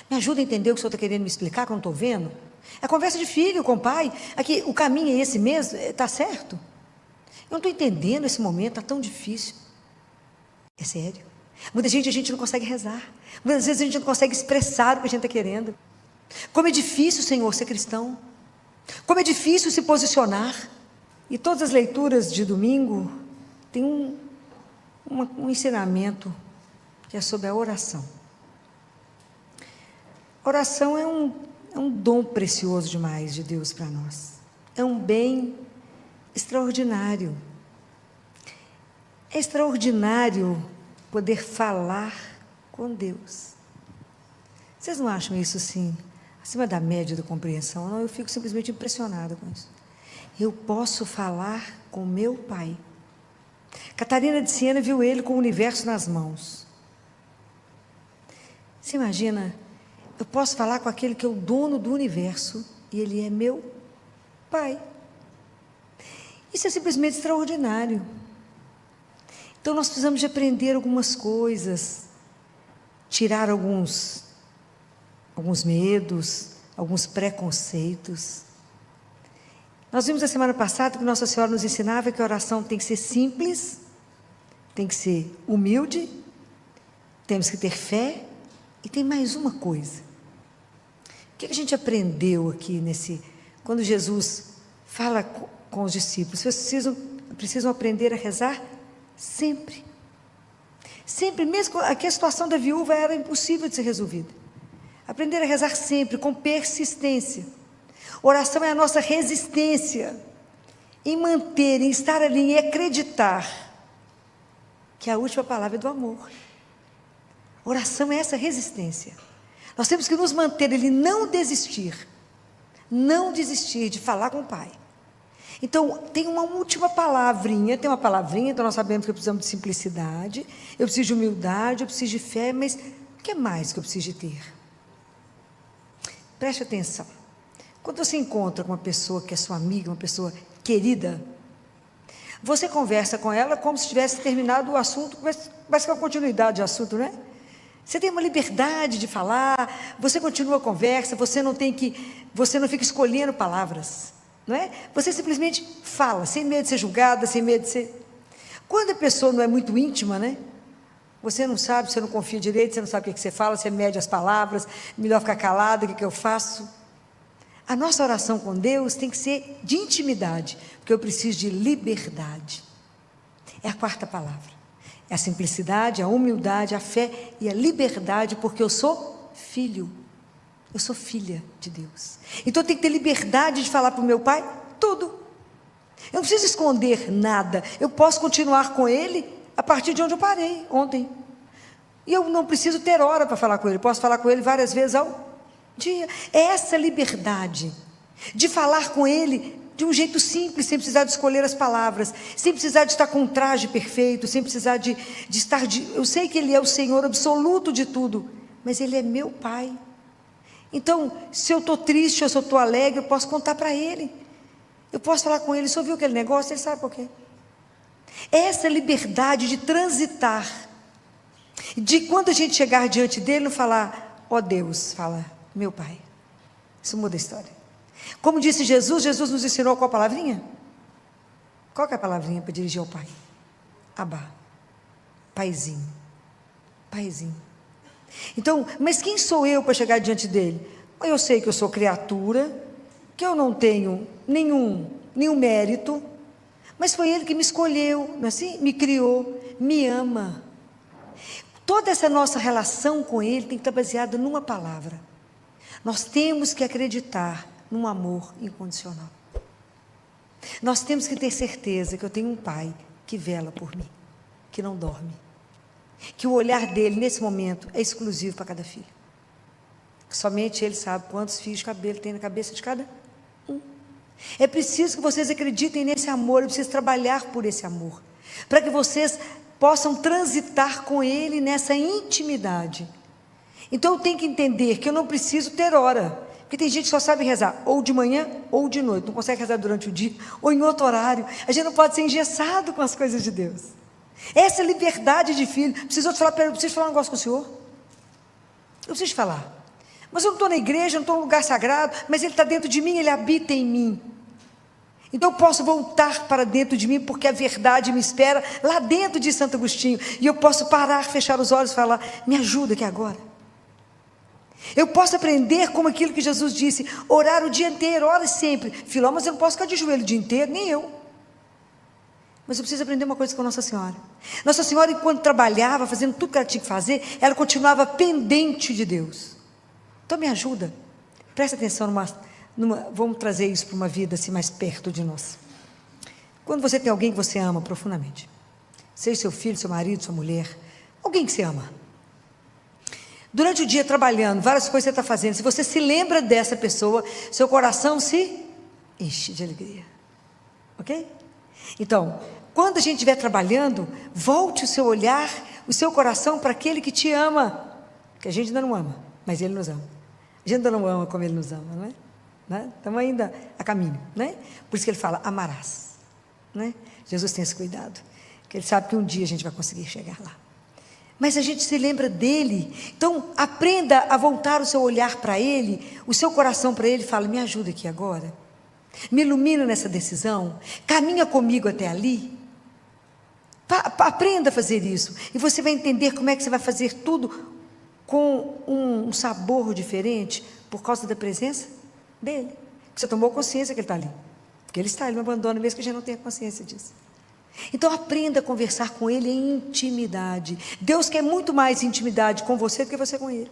Me ajuda a entender o que o Senhor está querendo me explicar, que eu não estou vendo. É conversa de filho com pai. Aqui, o caminho é esse mesmo? Está certo? Eu não estou entendendo esse momento, está tão difícil. É sério. Muita gente, a gente não consegue rezar. Muitas vezes a gente não consegue expressar o que a gente está querendo. Como é difícil, Senhor, ser cristão. Como é difícil se posicionar. E todas as leituras de domingo tem um ensinamento que é sobre a oração. A oração é um dom precioso demais de Deus para nós. É um bem extraordinário. É extraordinário poder falar com Deus. Vocês não acham isso assim, acima da média da compreensão? Não, eu fico simplesmente impressionada com isso. Eu posso falar com meu Pai. Catarina de Siena viu ele com o universo nas mãos. Você imagina, eu posso falar com aquele que é o dono do universo e ele é meu Pai. Isso é simplesmente extraordinário. Então nós precisamos de aprender algumas coisas, tirar alguns medos, alguns preconceitos. Nós vimos a semana passada que Nossa Senhora nos ensinava que a oração tem que ser simples, tem que ser humilde, temos que ter fé e tem mais uma coisa. O que a gente aprendeu aqui quando Jesus fala com os discípulos? Vocês precisam aprender a rezar sempre. Sempre, mesmo aqui a situação da viúva era impossível de ser resolvida. Aprender a rezar sempre, com persistência. Oração é a nossa resistência em manter, em estar ali, em acreditar que a última palavra é do amor. Oração é essa resistência. Nós temos que nos manter, ele não desistir de falar com o Pai. Então, tem uma última palavrinha, então nós sabemos que eu precisamos de simplicidade, eu preciso de humildade, eu preciso de fé, mas o que mais que eu preciso de ter? Preste atenção. Quando você encontra com uma pessoa que é sua amiga, uma pessoa querida, você conversa com ela como se tivesse terminado o assunto, mas que é uma continuidade de assunto, não é? Você tem uma liberdade de falar, você continua a conversa, você não fica escolhendo palavras, não é? Você simplesmente fala, sem medo de ser julgada, sem medo de ser... Quando a pessoa não é muito íntima, né? Você não sabe, você não confia direito, você não sabe o que você fala, você mede as palavras, melhor ficar calado, o que eu faço? A nossa oração com Deus tem que ser de intimidade, porque eu preciso de liberdade. É a quarta palavra. É a simplicidade, a humildade, a fé e a liberdade, porque eu sou filho. Eu sou filha de Deus. Então eu tenho que ter liberdade de falar para o meu Pai tudo. Eu não preciso esconder nada. Eu posso continuar com Ele a partir de onde eu parei ontem. E eu não preciso ter hora para falar com Ele. Posso falar com Ele várias vezes ao dia. É essa liberdade de falar com Ele de um jeito simples, sem precisar de escolher as palavras, sem precisar de estar com um traje perfeito, sem precisar de estar... Eu sei que Ele é o Senhor absoluto de tudo, mas Ele é meu Pai. Então, se eu estou triste ou se eu estou alegre, eu posso contar para Ele. Eu posso falar com Ele, você ouviu aquele negócio? Ele sabe por quê. É essa liberdade de transitar, de quando a gente chegar diante dEle, não falar, ó Deus, fala, meu Pai. Isso muda a história. Como disse Jesus, Jesus nos ensinou qual palavrinha? Qual que é a palavrinha para dirigir ao Pai? Abá, Paizinho, Paizinho. Então, mas quem sou eu para chegar diante dele? Eu sei que eu sou criatura, que eu não tenho nenhum mérito, mas foi Ele que me escolheu, não é assim? Me criou, me ama. Toda essa nossa relação com Ele tem que estar baseada numa palavra. Nós temos que acreditar num amor incondicional. Nós temos que ter certeza que eu tenho um Pai que vela por mim, que não dorme, que o olhar dele nesse momento é exclusivo para cada filho, que somente Ele sabe quantos fios de cabelo tem na cabeça de cada um. É preciso que vocês acreditem nesse amor, é preciso trabalhar por esse amor, para que vocês possam transitar com Ele nessa intimidade. Então eu tenho que entender que eu não preciso ter hora, porque tem gente que só sabe rezar ou de manhã ou de noite, não consegue rezar durante o dia ou em outro horário. A gente não pode ser engessado com as coisas de Deus. Essa liberdade de filho. Preciso falar um negócio com o senhor? Eu preciso te falar. Mas eu não estou na igreja, não estou num lugar sagrado, mas Ele está dentro de mim, Ele habita em mim. Então eu posso voltar para dentro de mim, porque a verdade me espera lá dentro de Santo Agostinho, e eu posso parar, fechar os olhos e falar: me ajuda aqui agora. Eu posso aprender como aquilo que Jesus disse, orar o dia inteiro, ora sempre. Filó, mas eu não posso ficar de joelho o dia inteiro, nem eu. Mas eu preciso aprender uma coisa com Nossa Senhora. Nossa Senhora, enquanto trabalhava, fazendo tudo que ela tinha que fazer, ela continuava pendente de Deus. Então me ajuda, presta atenção vamos trazer isso para uma vida assim mais perto de nós. Quando você tem alguém que você ama profundamente, seja seu filho, seu marido, sua mulher, alguém que você ama, durante o dia trabalhando, várias coisas você está fazendo, se você se lembra dessa pessoa, seu coração se enche de alegria, ok? Então, quando a gente estiver trabalhando, volte o seu olhar, o seu coração para aquele que te ama, que a gente ainda não ama, mas Ele nos ama. A gente ainda não ama como Ele nos ama, não é? Estamos ainda a caminho, né? Por isso que Ele fala, amarás, né? Jesus tem esse cuidado, que Ele sabe que um dia a gente vai conseguir chegar lá. Mas a gente se lembra dEle, então aprenda a voltar o seu olhar para Ele, o seu coração para Ele, fala, me ajuda aqui agora, me ilumina nessa decisão, caminha comigo até ali. Aprenda a fazer isso, e você vai entender como é que você vai fazer tudo com um sabor diferente, por causa da presença dEle. Você tomou consciência que Ele está ali, porque Ele está, Ele não abandona, mesmo que a gente não tenha consciência disso. Então aprenda a conversar com Ele em intimidade. Deus quer muito mais intimidade com você do que você com Ele.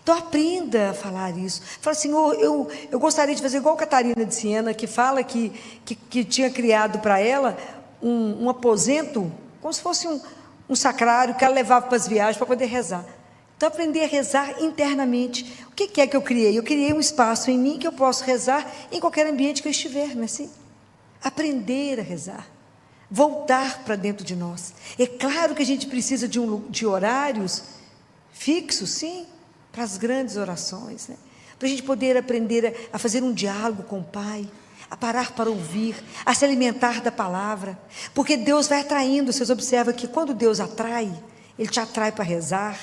Então aprenda a falar isso. Fala, Senhor, eu gostaria de fazer igual Catarina de Siena, que fala que tinha criado para ela um aposento, como se fosse um sacrário que ela levava para as viagens para poder rezar. Então aprender a rezar internamente. O que é que eu criei? Eu criei um espaço em mim que eu posso rezar em qualquer ambiente que eu estiver, não é assim? Aprender a rezar, voltar para dentro de nós. É claro que a gente precisa de horários fixos, sim, para as grandes orações, né? Para a gente poder aprender a fazer um diálogo com o Pai, a parar para ouvir, a se alimentar da palavra, porque Deus vai atraindo. Vocês observam que quando Deus atrai, Ele te atrai para rezar,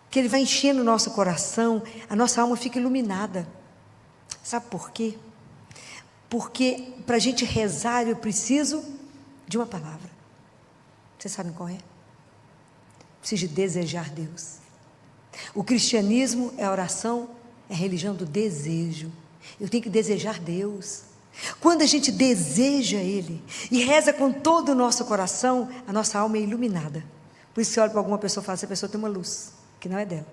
que Ele vai enchendo o nosso coração, a nossa alma fica iluminada. Sabe por quê? Porque para a gente rezar eu preciso de uma palavra. Vocês sabem qual é? Preciso de desejar Deus. O cristianismo é a oração, é a religião do desejo. Eu tenho que desejar Deus. Quando a gente deseja Ele e reza com todo o nosso coração, a nossa alma é iluminada. Por isso você olha para alguma pessoa e fala, essa pessoa tem uma luz, que não é dela.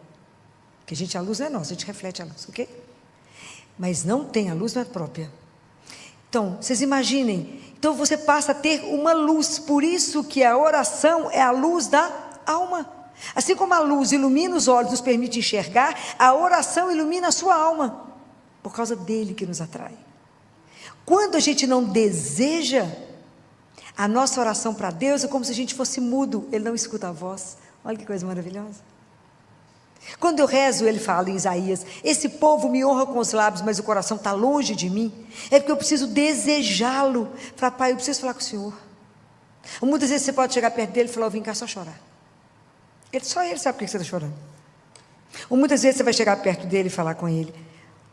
Porque a luz não é nossa, a gente reflete a luz, ok? Mas não tem, a luz não é própria. Então, vocês imaginem, então você passa a ter uma luz, por isso que a oração é a luz da alma. Assim como a luz ilumina os olhos, nos permite enxergar, a oração ilumina a sua alma, por causa dele que nos atrai. Quando a gente não deseja, a nossa oração para Deus é como se a gente fosse mudo, Ele não escuta a voz. Olha que coisa maravilhosa. Quando eu rezo, Ele fala em Isaías, esse povo me honra com os lábios, mas o coração está longe de mim, é porque eu preciso desejá-lo. Falar, Pai, eu preciso falar com o Senhor. Muitas vezes você pode chegar perto dele e falar, eu vim cá só chorar. Só Ele sabe por que você está chorando. Ou muitas vezes você vai chegar perto dele e falar com ele,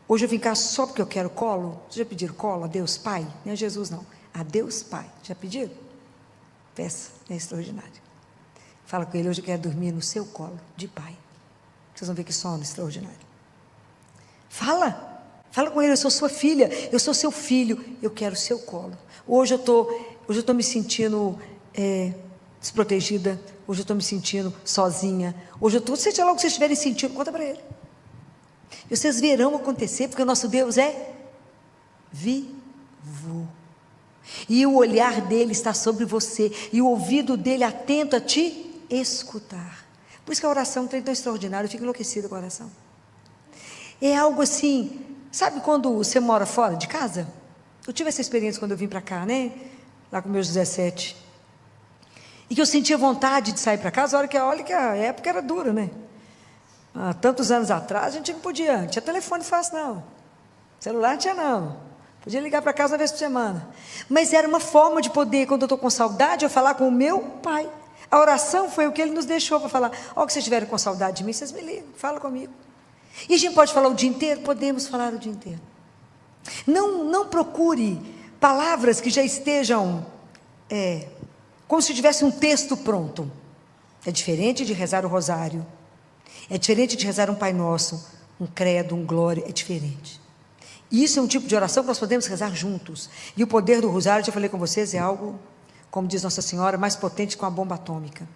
hoje eu vim cá só porque eu quero colo. Vocês já pediram colo a Deus Pai? Não é Jesus não, a Deus Pai. Já pediram? Peça, é extraordinário. Fala com ele, hoje eu quero dormir no seu colo de Pai. Vocês vão ver que sono extraordinário. Fala com ele, eu sou sua filha, eu sou seu filho, eu quero o seu colo. Hoje eu estou me sentindo desprotegida, hoje eu estou me sentindo sozinha, hoje eu estou, seja lá o que vocês estiverem sentindo, conta para ele. E vocês verão acontecer, porque o nosso Deus é vivo. E o olhar dele está sobre você, e o ouvido dele atento a te escutar. Por isso que a oração é tão extraordinária, eu fico enlouquecida com a oração. É algo assim, sabe quando você mora fora de casa? Eu tive essa experiência quando eu vim para cá, né? Lá com meus 17. E que eu sentia vontade de sair para casa, olha que a época era dura, né? Há tantos anos atrás, a gente não podia, não tinha telefone fácil não. Celular não tinha não. Podia ligar para casa uma vez por semana. Mas era uma forma de poder, quando eu estou com saudade, eu falar com o meu pai. A oração foi o que ele nos deixou para falar. Ó, que vocês estiverem com saudade de mim, vocês me ligam, fala comigo. E a gente pode falar o dia inteiro? Podemos falar o dia inteiro. Não procure palavras que já estejam como se tivesse um texto pronto. É diferente de rezar o rosário, é diferente de rezar um Pai Nosso, um credo, um glória, é diferente. E isso é um tipo de oração que nós podemos rezar juntos. E o poder do rosário, já falei com vocês, é algo, como diz Nossa Senhora, mais potente que uma bomba atômica.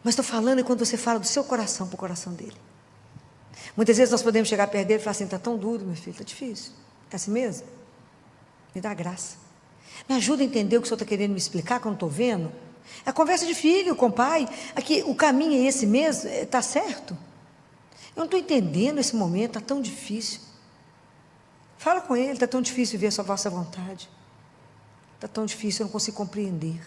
Mas estou falando quando você fala do seu coração para o coração dele. Muitas vezes nós podemos chegar perto dele e falar assim: está tão duro, meu filho, está difícil. É assim mesmo? Me dá graça. Me ajuda a entender o que o senhor está querendo me explicar, que eu não estou vendo. É a conversa de filho com pai. Aqui, o caminho é esse mesmo? Está certo? Eu não estou entendendo esse momento, está tão difícil. Fala com ele, está tão difícil ver a vossa vontade. Está tão difícil, eu não consigo compreender.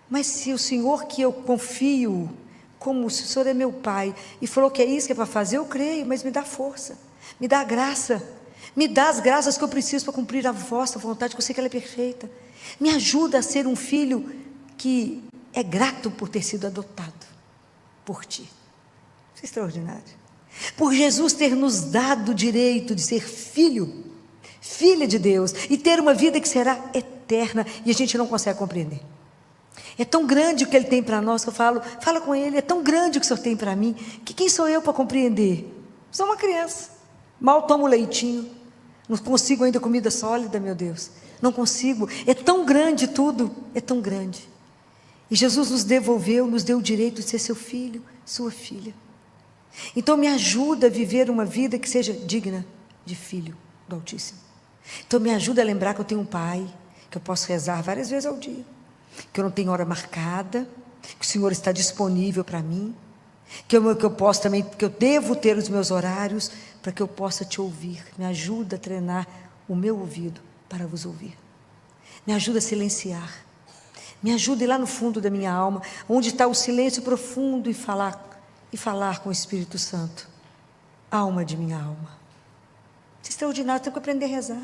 Mas se o Senhor que eu confio, como se o Senhor é meu Pai, e falou que é isso que é para fazer, eu creio, mas me dá força, me dá graça, me dá as graças que eu preciso para cumprir a vossa vontade, que eu sei que ela é perfeita. Me ajuda a ser um filho que é grato por ter sido adotado por Ti. Isso é extraordinário. Por Jesus ter nos dado o direito de ser filho, filha de Deus, e ter uma vida que será eterna, e a gente não consegue compreender. É tão grande o que Ele tem para nós, que eu falo, fala com Ele, é tão grande o que o Senhor tem para mim, que quem sou eu para compreender? Sou uma criança, mal tomo leitinho, não consigo ainda comida sólida, meu Deus, não consigo, é tão grande tudo, é tão grande. E Jesus nos devolveu, nos deu o direito de ser seu filho, sua filha. Então me ajuda a viver uma vida que seja digna de filho do Altíssimo. Então me ajuda a lembrar que eu tenho um Pai, que eu posso rezar várias vezes ao dia, que eu não tenho hora marcada, que o Senhor está disponível para mim, que eu posso também, que eu devo ter os meus horários, para que eu possa te ouvir. Me ajuda a treinar o meu ouvido para vos ouvir. Me ajuda a silenciar. Me ajuda a ir lá no fundo da minha alma, onde está o silêncio profundo, e falar com o Espírito Santo. Alma de minha alma. Isso é extraordinário, temos que aprender a rezar.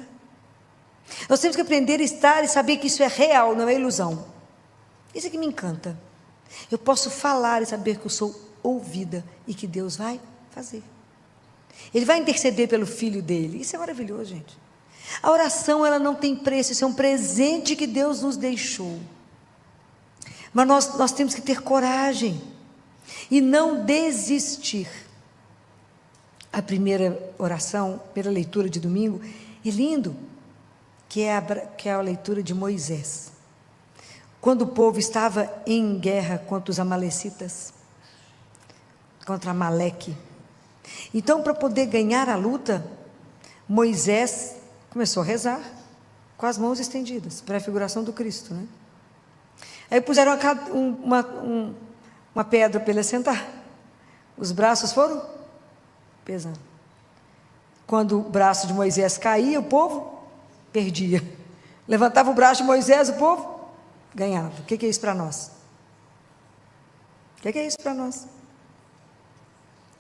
Nós temos que aprender a estar e saber que isso é real, não é ilusão. Isso é que me encanta. Eu posso falar e saber que eu sou ouvida e que Deus vai fazer. Ele vai interceder pelo filho dele. Isso é maravilhoso, gente. A oração, ela não tem preço, isso é um presente que Deus nos deixou. Mas nós temos que ter coragem e não desistir. A primeira oração, primeira leitura de domingo, é lindo, que é a leitura de Moisés. Quando o povo estava em guerra contra os amalecitas, contra Amaleque. Então, para poder ganhar a luta, Moisés começou a rezar com as mãos estendidas, pré-figuração do Cristo, né? Aí puseram uma pedra para ele sentar. Os braços foram pesando. Quando o braço de Moisés caía, o povo perdia. Levantava o braço de Moisés, o povo ganhava. O que é isso para nós? O que é isso para nós?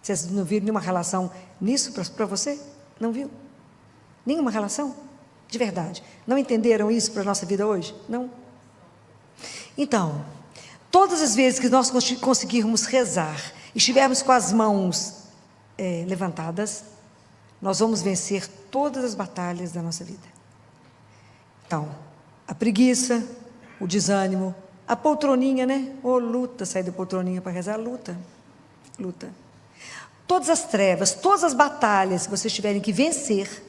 Vocês não viram nenhuma relação nisso para você? Não viu? Nenhuma relação? De verdade. Não entenderam isso para a nossa vida hoje? Não? Então, todas as vezes que nós conseguirmos rezar e estivermos com as mãos levantadas, nós vamos vencer todas as batalhas da nossa vida. Então, a preguiça, o desânimo, a poltroninha, né? Luta, sair da poltroninha para rezar, luta. Todas as trevas, todas as batalhas que vocês tiverem que vencer,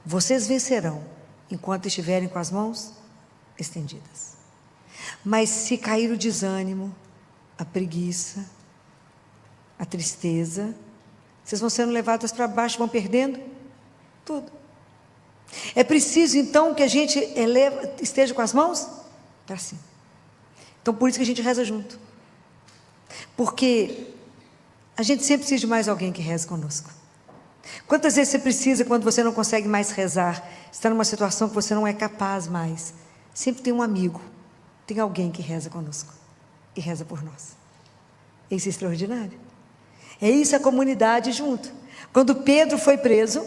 vocês vencerão, enquanto estiverem com as mãos estendidas. Mas se cair o desânimo, a preguiça, a tristeza, vocês vão sendo levadas para baixo, vão perdendo tudo. É preciso então que a gente esteja com as mãos para cima. Então por isso que a gente reza junto. Porque a gente sempre precisa de mais alguém que reze conosco. Quantas vezes você precisa, quando você não consegue mais rezar, está numa situação que você não é capaz mais, sempre tem um amigo, tem alguém que reza conosco e reza por nós. Isso é extraordinário. É isso, a comunidade junto. Quando Pedro foi preso,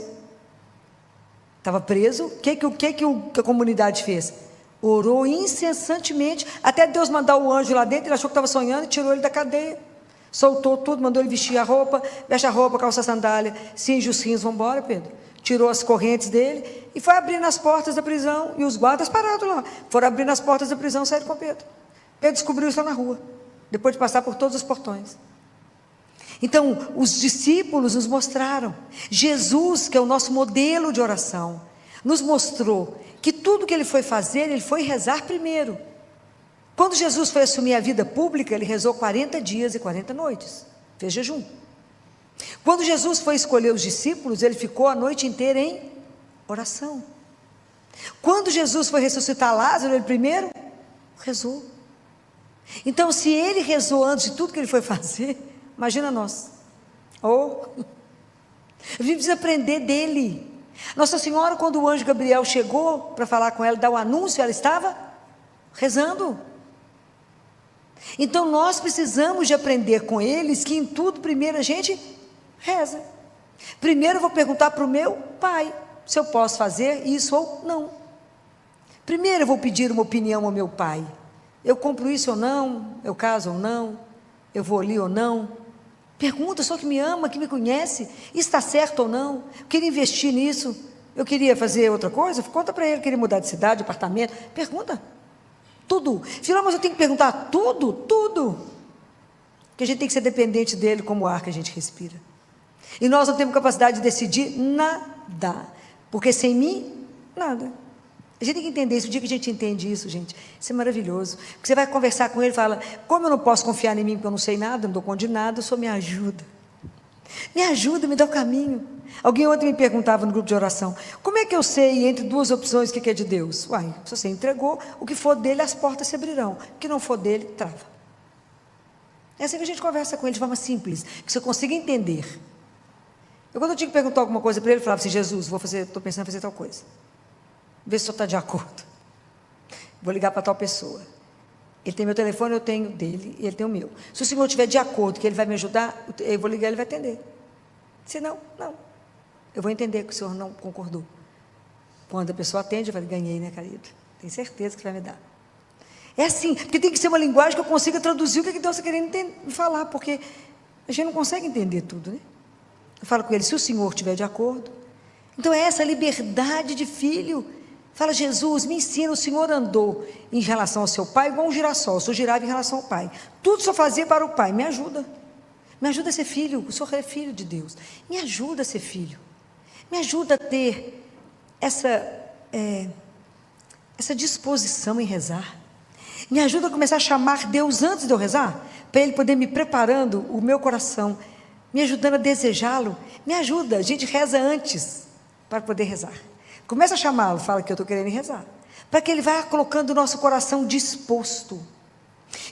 estava preso, o que a comunidade fez? Orou incessantemente, até Deus mandar o anjo lá dentro. Ele achou que estava sonhando e tirou ele da cadeia. Soltou tudo, mandou ele vestir a roupa, veste a roupa, calça a sandália, cinge os cintos, vamos embora, Pedro. Tirou as correntes dele e foi abrindo as portas da prisão, e os guardas parados lá, foram abrindo as portas da prisão e saíram com Pedro. Pedro descobriu isso lá na rua, depois de passar por todos os portões. Então, os discípulos nos mostraram, Jesus, que é o nosso modelo de oração, nos mostrou que tudo que ele foi fazer, ele foi rezar primeiro. Quando Jesus foi assumir a vida pública, ele rezou 40 dias e 40 noites, fez jejum. Quando Jesus foi escolher os discípulos, ele ficou a noite inteira em oração. Quando Jesus foi ressuscitar Lázaro, ele primeiro rezou. Então, se ele rezou antes de tudo que ele foi fazer, imagina nós. A gente precisa aprender dele. Nossa Senhora, quando o anjo Gabriel chegou para falar com ela, dar o anúncio, ela estava rezando. Então nós precisamos de aprender com eles que em tudo primeiro a gente reza. Primeiro eu vou perguntar para o meu pai se eu posso fazer isso ou não. Primeiro eu vou pedir uma opinião ao meu pai. Eu compro isso ou não? Eu caso ou não? Eu vou ali ou não? Pergunta, só que me ama, que me conhece, isso está certo ou não? Eu queria investir nisso, eu queria fazer outra coisa? Conta para ele, queria mudar de cidade, de apartamento. Pergunta. Tudo. Filho, mas eu tenho que perguntar tudo, tudo. Porque a gente tem que ser dependente dele como o ar que a gente respira. E nós não temos capacidade de decidir nada. Porque sem mim, nada. A gente tem que entender isso. O dia que a gente entende isso, gente, isso é maravilhoso. Porque você vai conversar com ele e fala, como eu não posso confiar em mim porque eu não sei nada, não dou conta de nada, o Senhor me ajuda. Me ajuda, me dá o caminho. Alguém ontem me perguntava no grupo de oração, como é que eu sei entre duas opções o que é de Deus? Uai, se você entregou, o que for dele, as portas se abrirão. O que não for dele, trava. É assim que a gente conversa com ele de forma simples, que você consiga entender. Quando eu tinha que perguntar alguma coisa para ele, eu falava assim, Jesus, estou pensando em fazer tal coisa. Vê se o senhor está de acordo. Vou ligar para tal pessoa. Ele tem meu telefone, eu tenho dele, e ele tem o meu. Se o senhor estiver de acordo que ele vai me ajudar, eu vou ligar, ele vai atender. Se não, não. Eu vou entender que o senhor não concordou. Quando a pessoa atende, eu falo, ganhei, né, querido? Tenho certeza que vai me dar. É assim, porque tem que ser uma linguagem que eu consiga traduzir o que Deus está querendo falar, porque a gente não consegue entender tudo, né? Eu falo com ele, se o senhor estiver de acordo. Então é essa liberdade de filho. Fala, Jesus, me ensina, o Senhor andou em relação ao seu pai igual um girassol, o Senhor girava em relação ao pai. Tudo só fazia para o pai, me ajuda a ser filho, o Senhor é filho de Deus. Me ajuda a ser filho. Me ajuda a ter essa disposição em rezar. Me ajuda a começar a chamar Deus antes de eu rezar, para Ele poder me preparando o meu coração, me ajudando a desejá-lo. Me ajuda, a gente reza antes, para poder rezar. Começa a chamá-lo, fala que eu estou querendo rezar, para que ele vá colocando o nosso coração disposto.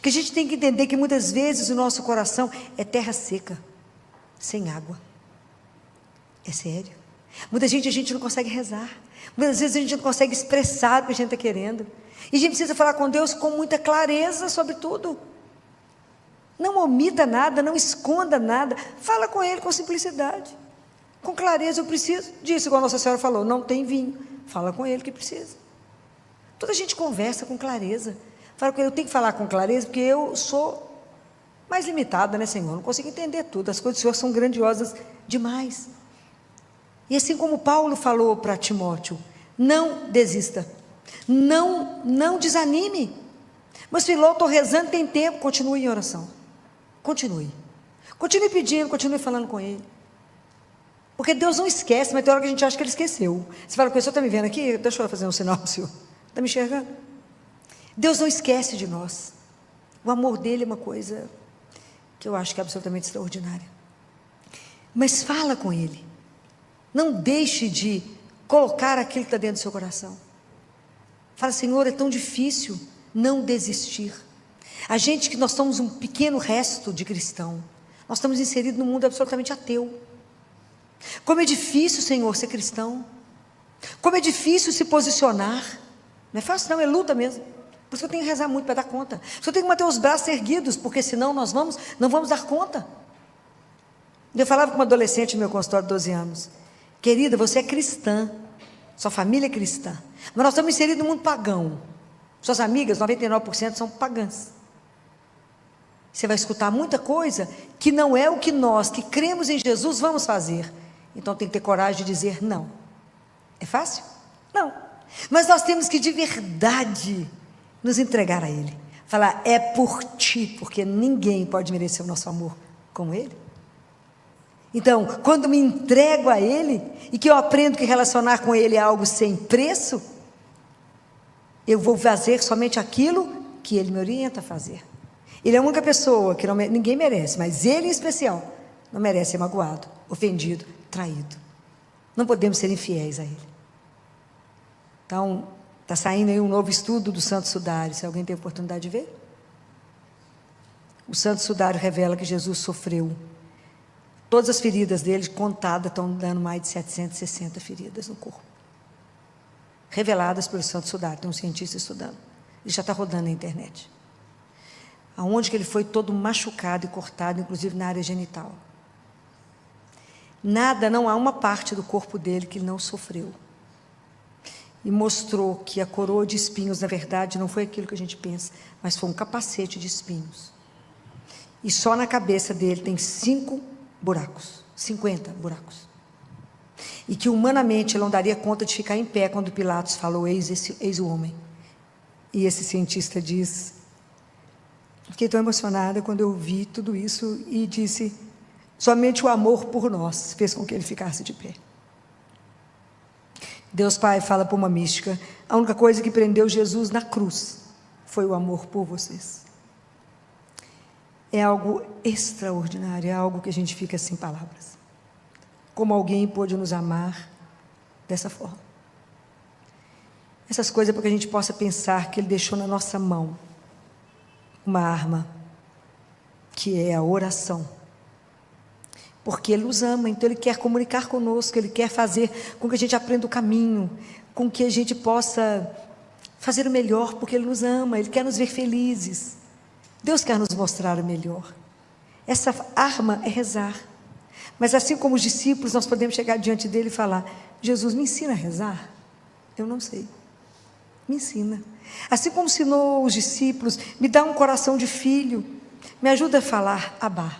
Que a gente tem que entender que muitas vezes o nosso coração é terra seca, sem água. É sério. Muita gente a gente não consegue rezar. Muitas vezes a gente não consegue expressar o que a gente está querendo. E a gente precisa falar com Deus com muita clareza sobre tudo. Não omita nada, não esconda nada. Fala com Ele com simplicidade. Com clareza, eu preciso disso, igual a Nossa Senhora falou, não tem vinho. Fala com Ele que precisa. Toda a gente conversa com clareza. Fala com Ele, eu tenho que falar com clareza, porque eu sou mais limitada, né, Senhor? Não consigo entender tudo. As coisas do Senhor são grandiosas demais. E assim como Paulo falou para Timóteo, não desista, não desanime. Mas filho, eu estou rezando, tem tempo, continue em oração. Continue pedindo, continue falando com Ele. Porque Deus não esquece, mas tem hora que a gente acha que Ele esqueceu. Você fala, o senhor está me vendo aqui? Deixa eu fazer um sinal, senhor. Está me enxergando? Deus não esquece de nós. O amor dEle é uma coisa que eu acho que é absolutamente extraordinária. Mas fala com Ele. Não deixe de colocar aquilo que está dentro do seu coração. Fala, Senhor, é tão difícil não desistir. A gente que nós somos um pequeno resto de cristão. Nós estamos inseridos num mundo absolutamente ateu. Como é difícil, Senhor, ser cristão. Como é difícil se posicionar. Não é fácil não, é luta mesmo. Por isso eu tenho que rezar muito para dar conta. Por isso eu tenho que manter os braços erguidos, porque senão nós não vamos dar conta. Eu falava com uma adolescente no meu consultório de 12 anos. Querida, você é cristã. Sua família é cristã. Mas nós estamos inseridos no mundo pagão. Suas amigas, 99% são pagãs. Você vai escutar muita coisa que não é o que nós, que cremos em Jesus, vamos fazer. Então tem que ter coragem de dizer não. É fácil? Não. Mas nós temos que de verdade nos entregar a Ele. Falar, é por Ti, porque ninguém pode merecer o nosso amor como Ele. Então, quando me entrego a Ele, e que eu aprendo que relacionar com Ele é algo sem preço, eu vou fazer somente aquilo que Ele me orienta a fazer. Ele é a única pessoa que ninguém merece, mas Ele em especial não merece ser magoado, ofendido, traído. Não podemos ser infiéis a Ele. Então, está saindo aí um novo estudo do Santo Sudário, se alguém tem oportunidade de ver. O Santo Sudário revela que Jesus sofreu. Todas as feridas dele, contadas, estão dando mais de 760 feridas no corpo. Reveladas pelo Santo Sudário, tem um cientista estudando. Ele já está rodando na internet. Aonde que ele foi todo machucado e cortado, inclusive na área genital. Não há uma parte do corpo dele que ele não sofreu. E mostrou que a coroa de espinhos, na verdade, não foi aquilo que a gente pensa, mas foi um capacete de espinhos. E só na cabeça dele tem 50 buracos. E que humanamente ele não daria conta de ficar em pé quando Pilatos falou, eis o homem. E esse cientista diz, fiquei tão emocionada quando eu vi tudo isso e disse, somente o amor por nós fez com que ele ficasse de pé. Deus Pai fala por uma mística, a única coisa que prendeu Jesus na cruz foi o amor por vocês. É algo extraordinário, é algo que a gente fica sem palavras. Como alguém pôde nos amar dessa forma. Essas coisas para que a gente possa pensar que Ele deixou na nossa mão uma arma, que é a oração. Porque Ele nos ama, então Ele quer comunicar conosco, Ele quer fazer com que a gente aprenda o caminho, com que a gente possa fazer o melhor, porque Ele nos ama, Ele quer nos ver felizes. Deus quer nos mostrar o melhor. Essa arma é rezar. Mas assim como os discípulos, nós podemos chegar diante dele e falar, Jesus, me ensina a rezar? Eu não sei. Me ensina. Assim como ensinou os discípulos, me dá um coração de filho, me ajuda a falar, Abá.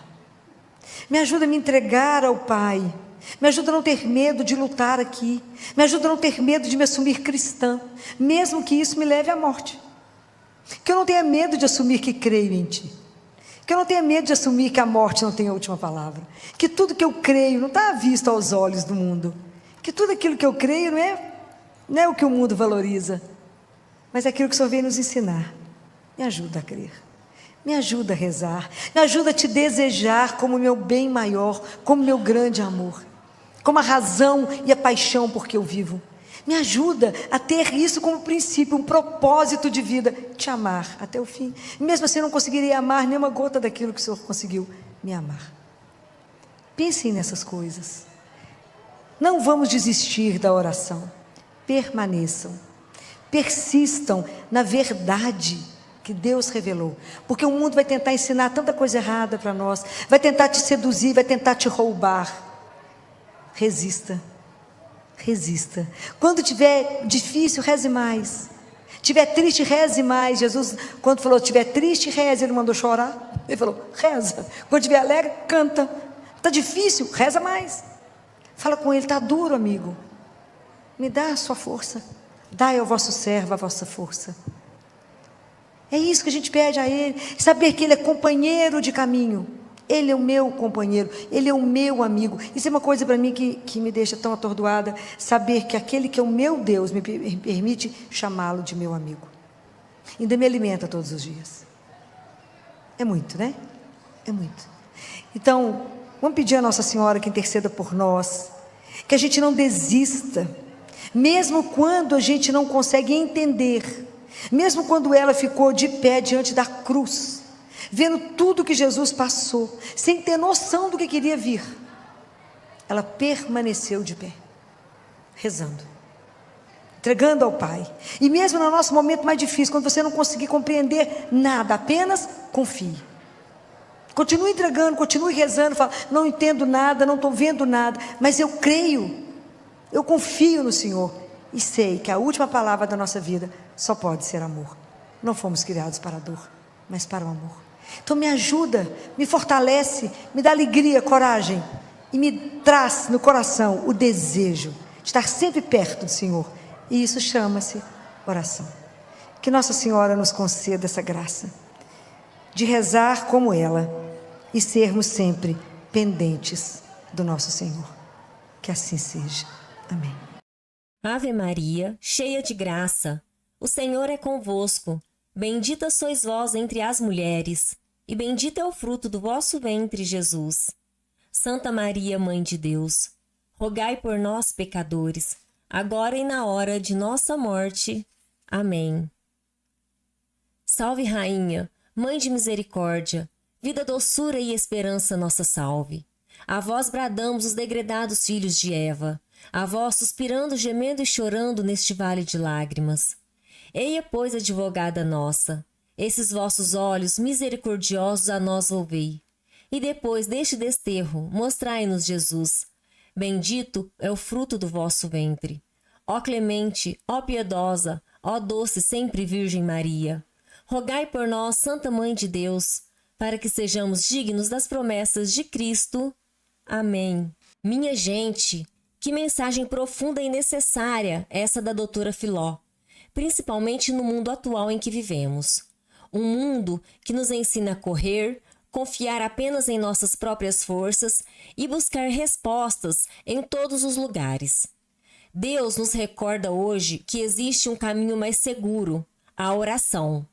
Me ajuda a me entregar ao Pai. Me ajuda a não ter medo de lutar aqui. Me ajuda a não ter medo de me assumir cristã, mesmo que isso me leve à morte. Que eu não tenha medo de assumir que creio em Ti. Que eu não tenha medo de assumir que a morte não tem a última palavra. Que tudo que eu creio não está à vista aos olhos do mundo. Que tudo aquilo que eu creio não é o que o mundo valoriza, mas é aquilo que o Senhor veio nos ensinar. Me ajuda a crer. Me ajuda a rezar. Me ajuda a Te desejar como meu bem maior, como meu grande amor. Como a razão e a paixão por que eu vivo. Me ajuda a ter isso como princípio, um propósito de vida, Te amar até o fim. Mesmo assim eu não conseguiria amar nenhuma gota daquilo que o Senhor conseguiu me amar. Pensem nessas coisas. Não vamos desistir da oração. Permaneçam. Persistam na verdade que Deus revelou. Porque o mundo vai tentar ensinar tanta coisa errada para nós. Vai tentar te seduzir, vai tentar te roubar. Resista. Resista. Quando tiver difícil, reze mais. Tiver triste, reze mais. Jesus, quando falou, tiver triste, reze, Ele mandou chorar. Ele falou, reza. Quando tiver alegre, canta. Está difícil, reza mais. Fala com Ele, está duro, amigo. Me dá a sua força. Dai ao vosso servo a vossa força. É isso que a gente pede a Ele. Saber que Ele é companheiro de caminho. Ele é o meu companheiro, Ele é o meu amigo. Isso é uma coisa para mim que me deixa tão atordoada, saber que aquele que é o meu Deus me permite chamá-lo de meu amigo. Ainda me alimenta todos os dias. É muito, né? É muito. Então, vamos pedir a Nossa Senhora que interceda por nós, que a gente não desista, mesmo quando a gente não consegue entender, mesmo quando ela ficou de pé diante da cruz, vendo tudo que Jesus passou, sem ter noção do que queria vir, ela permaneceu de pé, rezando, entregando ao Pai. E mesmo no nosso momento mais difícil, quando você não conseguir compreender nada, apenas confie. Continue entregando, continue rezando, fala, não entendo nada, não estou vendo nada, mas eu creio, eu confio no Senhor, e sei que a última palavra da nossa vida só pode ser amor. Não fomos criados para a dor, mas para o amor. Então me ajuda, me fortalece, me dá alegria, coragem e me traz no coração o desejo de estar sempre perto do Senhor. E isso chama-se oração. Que Nossa Senhora nos conceda essa graça de rezar como ela e sermos sempre pendentes do nosso Senhor. Que assim seja. Amém. Ave Maria, cheia de graça, o Senhor é convosco. Bendita sois vós entre as mulheres, e bendito é o fruto do vosso ventre, Jesus. Santa Maria, Mãe de Deus, rogai por nós, pecadores, agora e na hora de nossa morte. Amém. Salve, Rainha, Mãe de misericórdia, vida, doçura e esperança, nossa salve. A vós bradamos os degredados filhos de Eva, a vós suspirando, gemendo e chorando neste vale de lágrimas. Eia, pois, advogada nossa, esses vossos olhos misericordiosos a nós volvei. E depois deste desterro, mostrai-nos Jesus. Bendito é o fruto do vosso ventre. Ó clemente, ó piedosa, ó doce sempre Virgem Maria, rogai por nós, Santa Mãe de Deus, para que sejamos dignos das promessas de Cristo. Amém. Minha gente, que mensagem profunda e necessária essa da doutora Filó, principalmente no mundo atual em que vivemos. Um mundo que nos ensina a correr, confiar apenas em nossas próprias forças e buscar respostas em todos os lugares. Deus nos recorda hoje que existe um caminho mais seguro, a oração.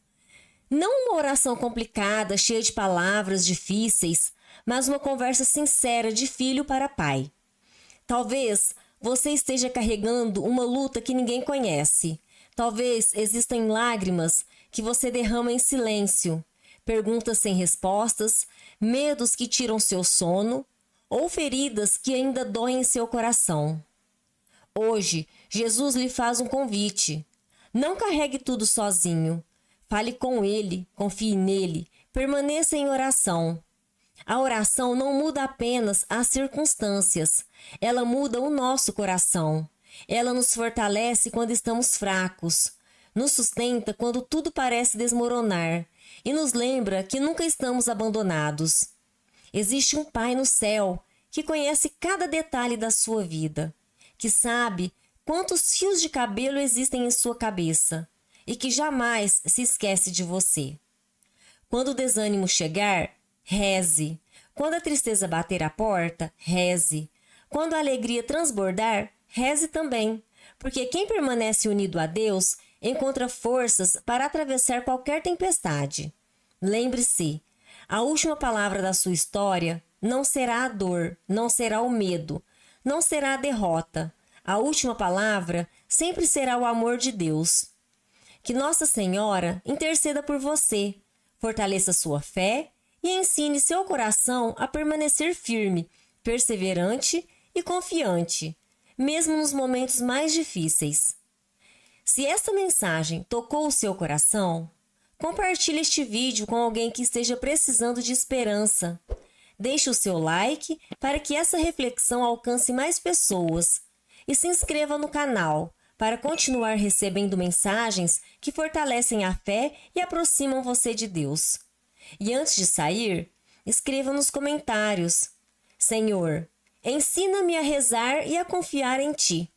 Não uma oração complicada, cheia de palavras difíceis, mas uma conversa sincera de filho para pai. Talvez você esteja carregando uma luta que ninguém conhece. Talvez existam lágrimas que você derrama em silêncio, perguntas sem respostas, medos que tiram seu sono ou feridas que ainda doem em seu coração. Hoje, Jesus lhe faz um convite. Não carregue tudo sozinho. Fale com Ele, confie nele, permaneça em oração. A oração não muda apenas as circunstâncias, ela muda o nosso coração. Ela nos fortalece quando estamos fracos, nos sustenta quando tudo parece desmoronar e nos lembra que nunca estamos abandonados. Existe um Pai no céu que conhece cada detalhe da sua vida, que sabe quantos fios de cabelo existem em sua cabeça e que jamais se esquece de você. Quando o desânimo chegar, reze. Quando a tristeza bater a porta, reze. Quando a alegria transbordar, reze também, porque quem permanece unido a Deus encontra forças para atravessar qualquer tempestade. Lembre-se, a última palavra da sua história não será a dor, não será o medo, não será a derrota. A última palavra sempre será o amor de Deus. Que Nossa Senhora interceda por você, fortaleça sua fé e ensine seu coração a permanecer firme, perseverante e confiante, mesmo nos momentos mais difíceis. Se esta mensagem tocou o seu coração, compartilhe este vídeo com alguém que esteja precisando de esperança. Deixe o seu like para que essa reflexão alcance mais pessoas e se inscreva no canal para continuar recebendo mensagens que fortalecem a fé e aproximam você de Deus. E antes de sair, escreva nos comentários: Senhor, ensina-me a rezar e a confiar em Ti.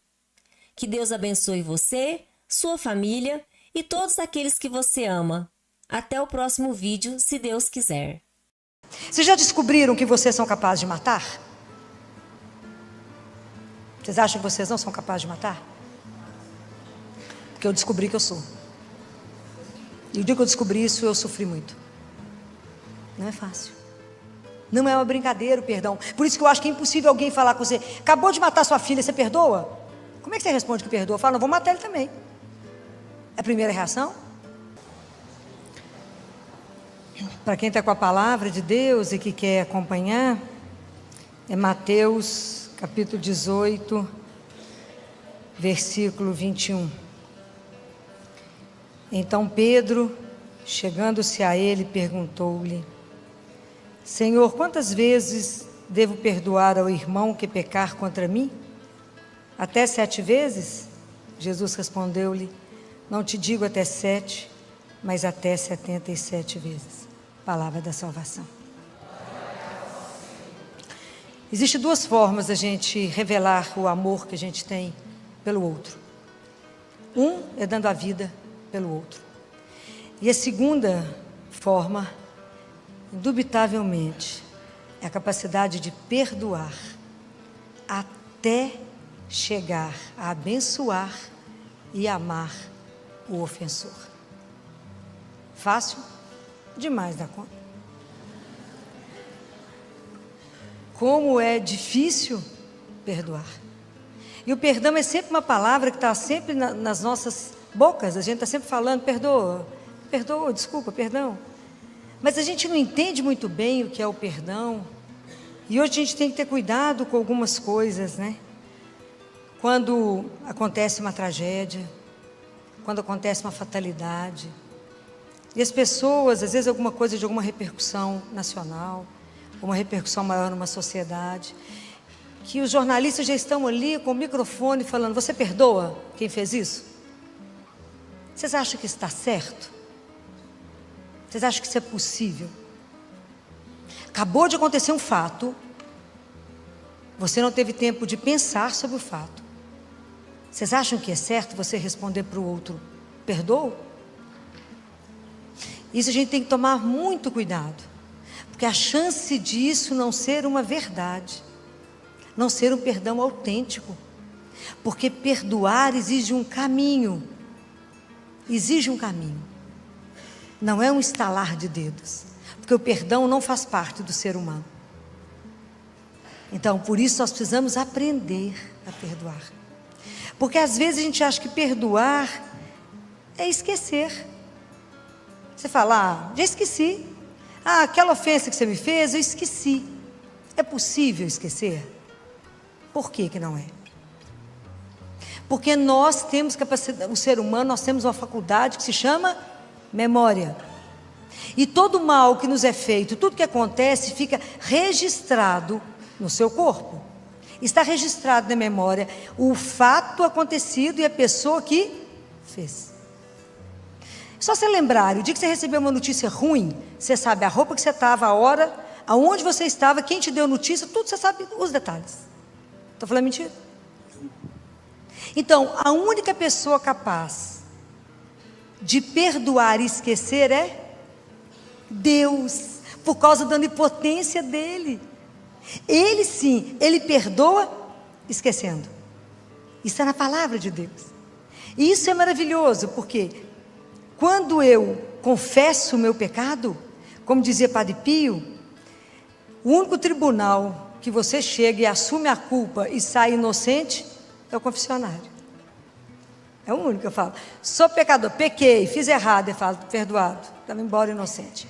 Que Deus abençoe você, sua família e todos aqueles que você ama. Até o próximo vídeo, se Deus quiser. Vocês já descobriram que vocês são capazes de matar? Vocês acham que vocês não são capazes de matar? Porque eu descobri que eu sou. E o dia que eu descobri isso, eu sofri muito. Não é fácil. Não é uma brincadeira o perdão. Por isso que eu acho que é impossível alguém falar com você: acabou de matar sua filha, você perdoa? Como é que você responde que perdoa? Fala: não, vou matar ele também. É a primeira reação? Para quem está com a palavra de Deus e que quer acompanhar, é Mateus capítulo 18, versículo 21. Então Pedro, chegando-se a ele, perguntou-lhe: Senhor, quantas vezes devo perdoar ao irmão que pecar contra mim? Até 7 vezes? Jesus respondeu-lhe: Não te digo até 7, mas até 77 vezes. palavra da salvação. Existem duas formas da gente revelar o amor que a gente tem pelo outro. Um é dando a vida pelo outro. E a segunda forma, indubitavelmente, é a capacidade de perdoar até chegar a abençoar e amar o ofensor. Fácil? Demais da conta. Como é difícil perdoar. E o perdão é sempre uma palavra que está sempre nas nossas bocas. A gente está sempre falando, perdoa, perdoa, desculpa, perdão. Mas a gente não entende muito bem o que é o perdão. E hoje a gente tem que ter cuidado com algumas coisas, né? Quando acontece uma tragédia, quando acontece uma fatalidade, e as pessoas, às vezes alguma coisa de alguma repercussão nacional, uma repercussão maior numa sociedade, que os jornalistas já estão ali com o microfone falando, você perdoa quem fez isso? Vocês acham que está certo? Vocês acham que isso é possível? Acabou de acontecer um fato, você não teve tempo de pensar sobre o fato. Vocês acham que é certo você responder para o outro, perdoa? Isso a gente tem que tomar muito cuidado, porque a chance disso não ser uma verdade, não ser um perdão autêntico, porque perdoar exige um caminho, não é um estalar de dedos, porque o perdão não faz parte do ser humano. Então, por isso nós precisamos aprender a perdoar, porque às vezes a gente acha que perdoar é esquecer. Você fala, já esqueci. Aquela ofensa que você me fez, eu esqueci. É possível esquecer? Por que não é? Porque nós temos capacidade, o ser humano, nós temos uma faculdade que se chama memória. E todo mal que nos é feito, tudo que acontece, fica registrado no seu corpo. Está registrado na memória o fato acontecido e a pessoa que fez. Só você lembrar, o dia que você recebeu uma notícia ruim, você sabe a roupa que você estava, a hora, aonde você estava, quem te deu notícia, tudo você sabe os detalhes. Estou falando mentira? Então, a única pessoa capaz de perdoar e esquecer é Deus, por causa da onipotência dele. Ele sim, ele perdoa esquecendo. Isso está na palavra de Deus. E isso é maravilhoso, porque quando eu confesso o meu pecado, como dizia Padre Pio, o único tribunal que você chega e assume a culpa e sai inocente é o confessionário. É o único que eu falo. Sou pecador, pequei, fiz errado, eu falo, perdoado, estava embora inocente.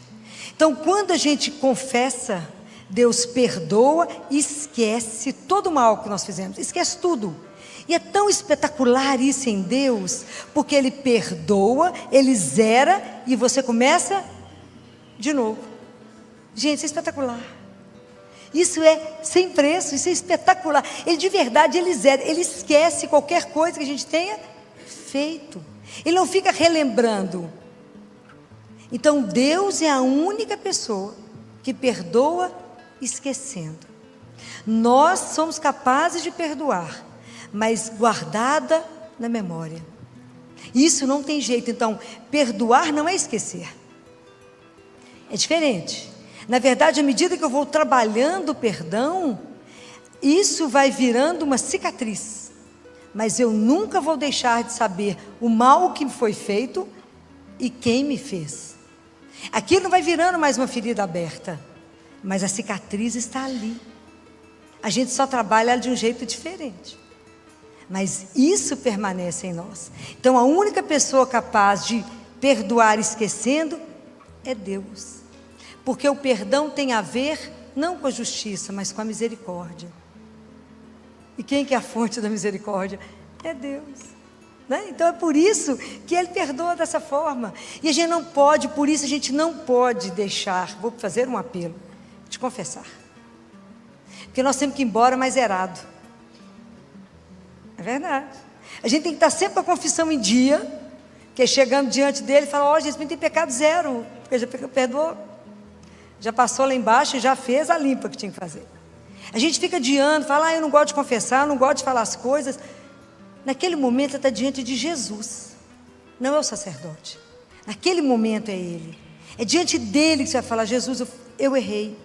Então, quando a gente confessa, Deus perdoa e esquece todo o mal que nós fizemos, esquece tudo. E é tão espetacular isso em Deus, porque Ele perdoa, Ele zera e você começa de novo. Gente, isso é espetacular. Isso é sem preço, isso é espetacular. Ele de verdade, Ele zera, Ele esquece qualquer coisa que a gente tenha feito. Ele não fica relembrando. Então Deus é a única pessoa que perdoa esquecendo. Nós somos capazes de perdoar, mas guardada na memória. Isso não tem jeito. Então, perdoar não é esquecer. É diferente. Na verdade, à medida que eu vou trabalhando o perdão, isso vai virando uma cicatriz. Mas eu nunca vou deixar de saber o mal que foi feito e quem me fez. Aquilo vai virando mais uma ferida aberta, mas a cicatriz está ali. A gente só trabalha de um jeito diferente, mas isso permanece em nós. Então a única pessoa capaz de perdoar esquecendo é Deus, porque o perdão tem a ver não com a justiça, mas com a misericórdia. E quem que é a fonte da misericórdia? É Deus, né? Então é por isso que Ele perdoa dessa forma. E a gente não pode, por isso a gente não pode deixar, vou fazer um apelo, de confessar. Porque nós temos que ir embora mais zerado. É verdade. A gente tem que estar sempre com a confissão em dia, que é chegando diante dele e falar, ó, Jesus, tem pecado zero, porque já perdoou. Já passou lá embaixo e já fez a limpa que tinha que fazer. A gente fica adiando, fala, eu não gosto de confessar, eu não gosto de falar as coisas. Naquele momento está diante de Jesus, não é o sacerdote. Naquele momento é Ele. É diante dele que você vai falar, Jesus, eu errei.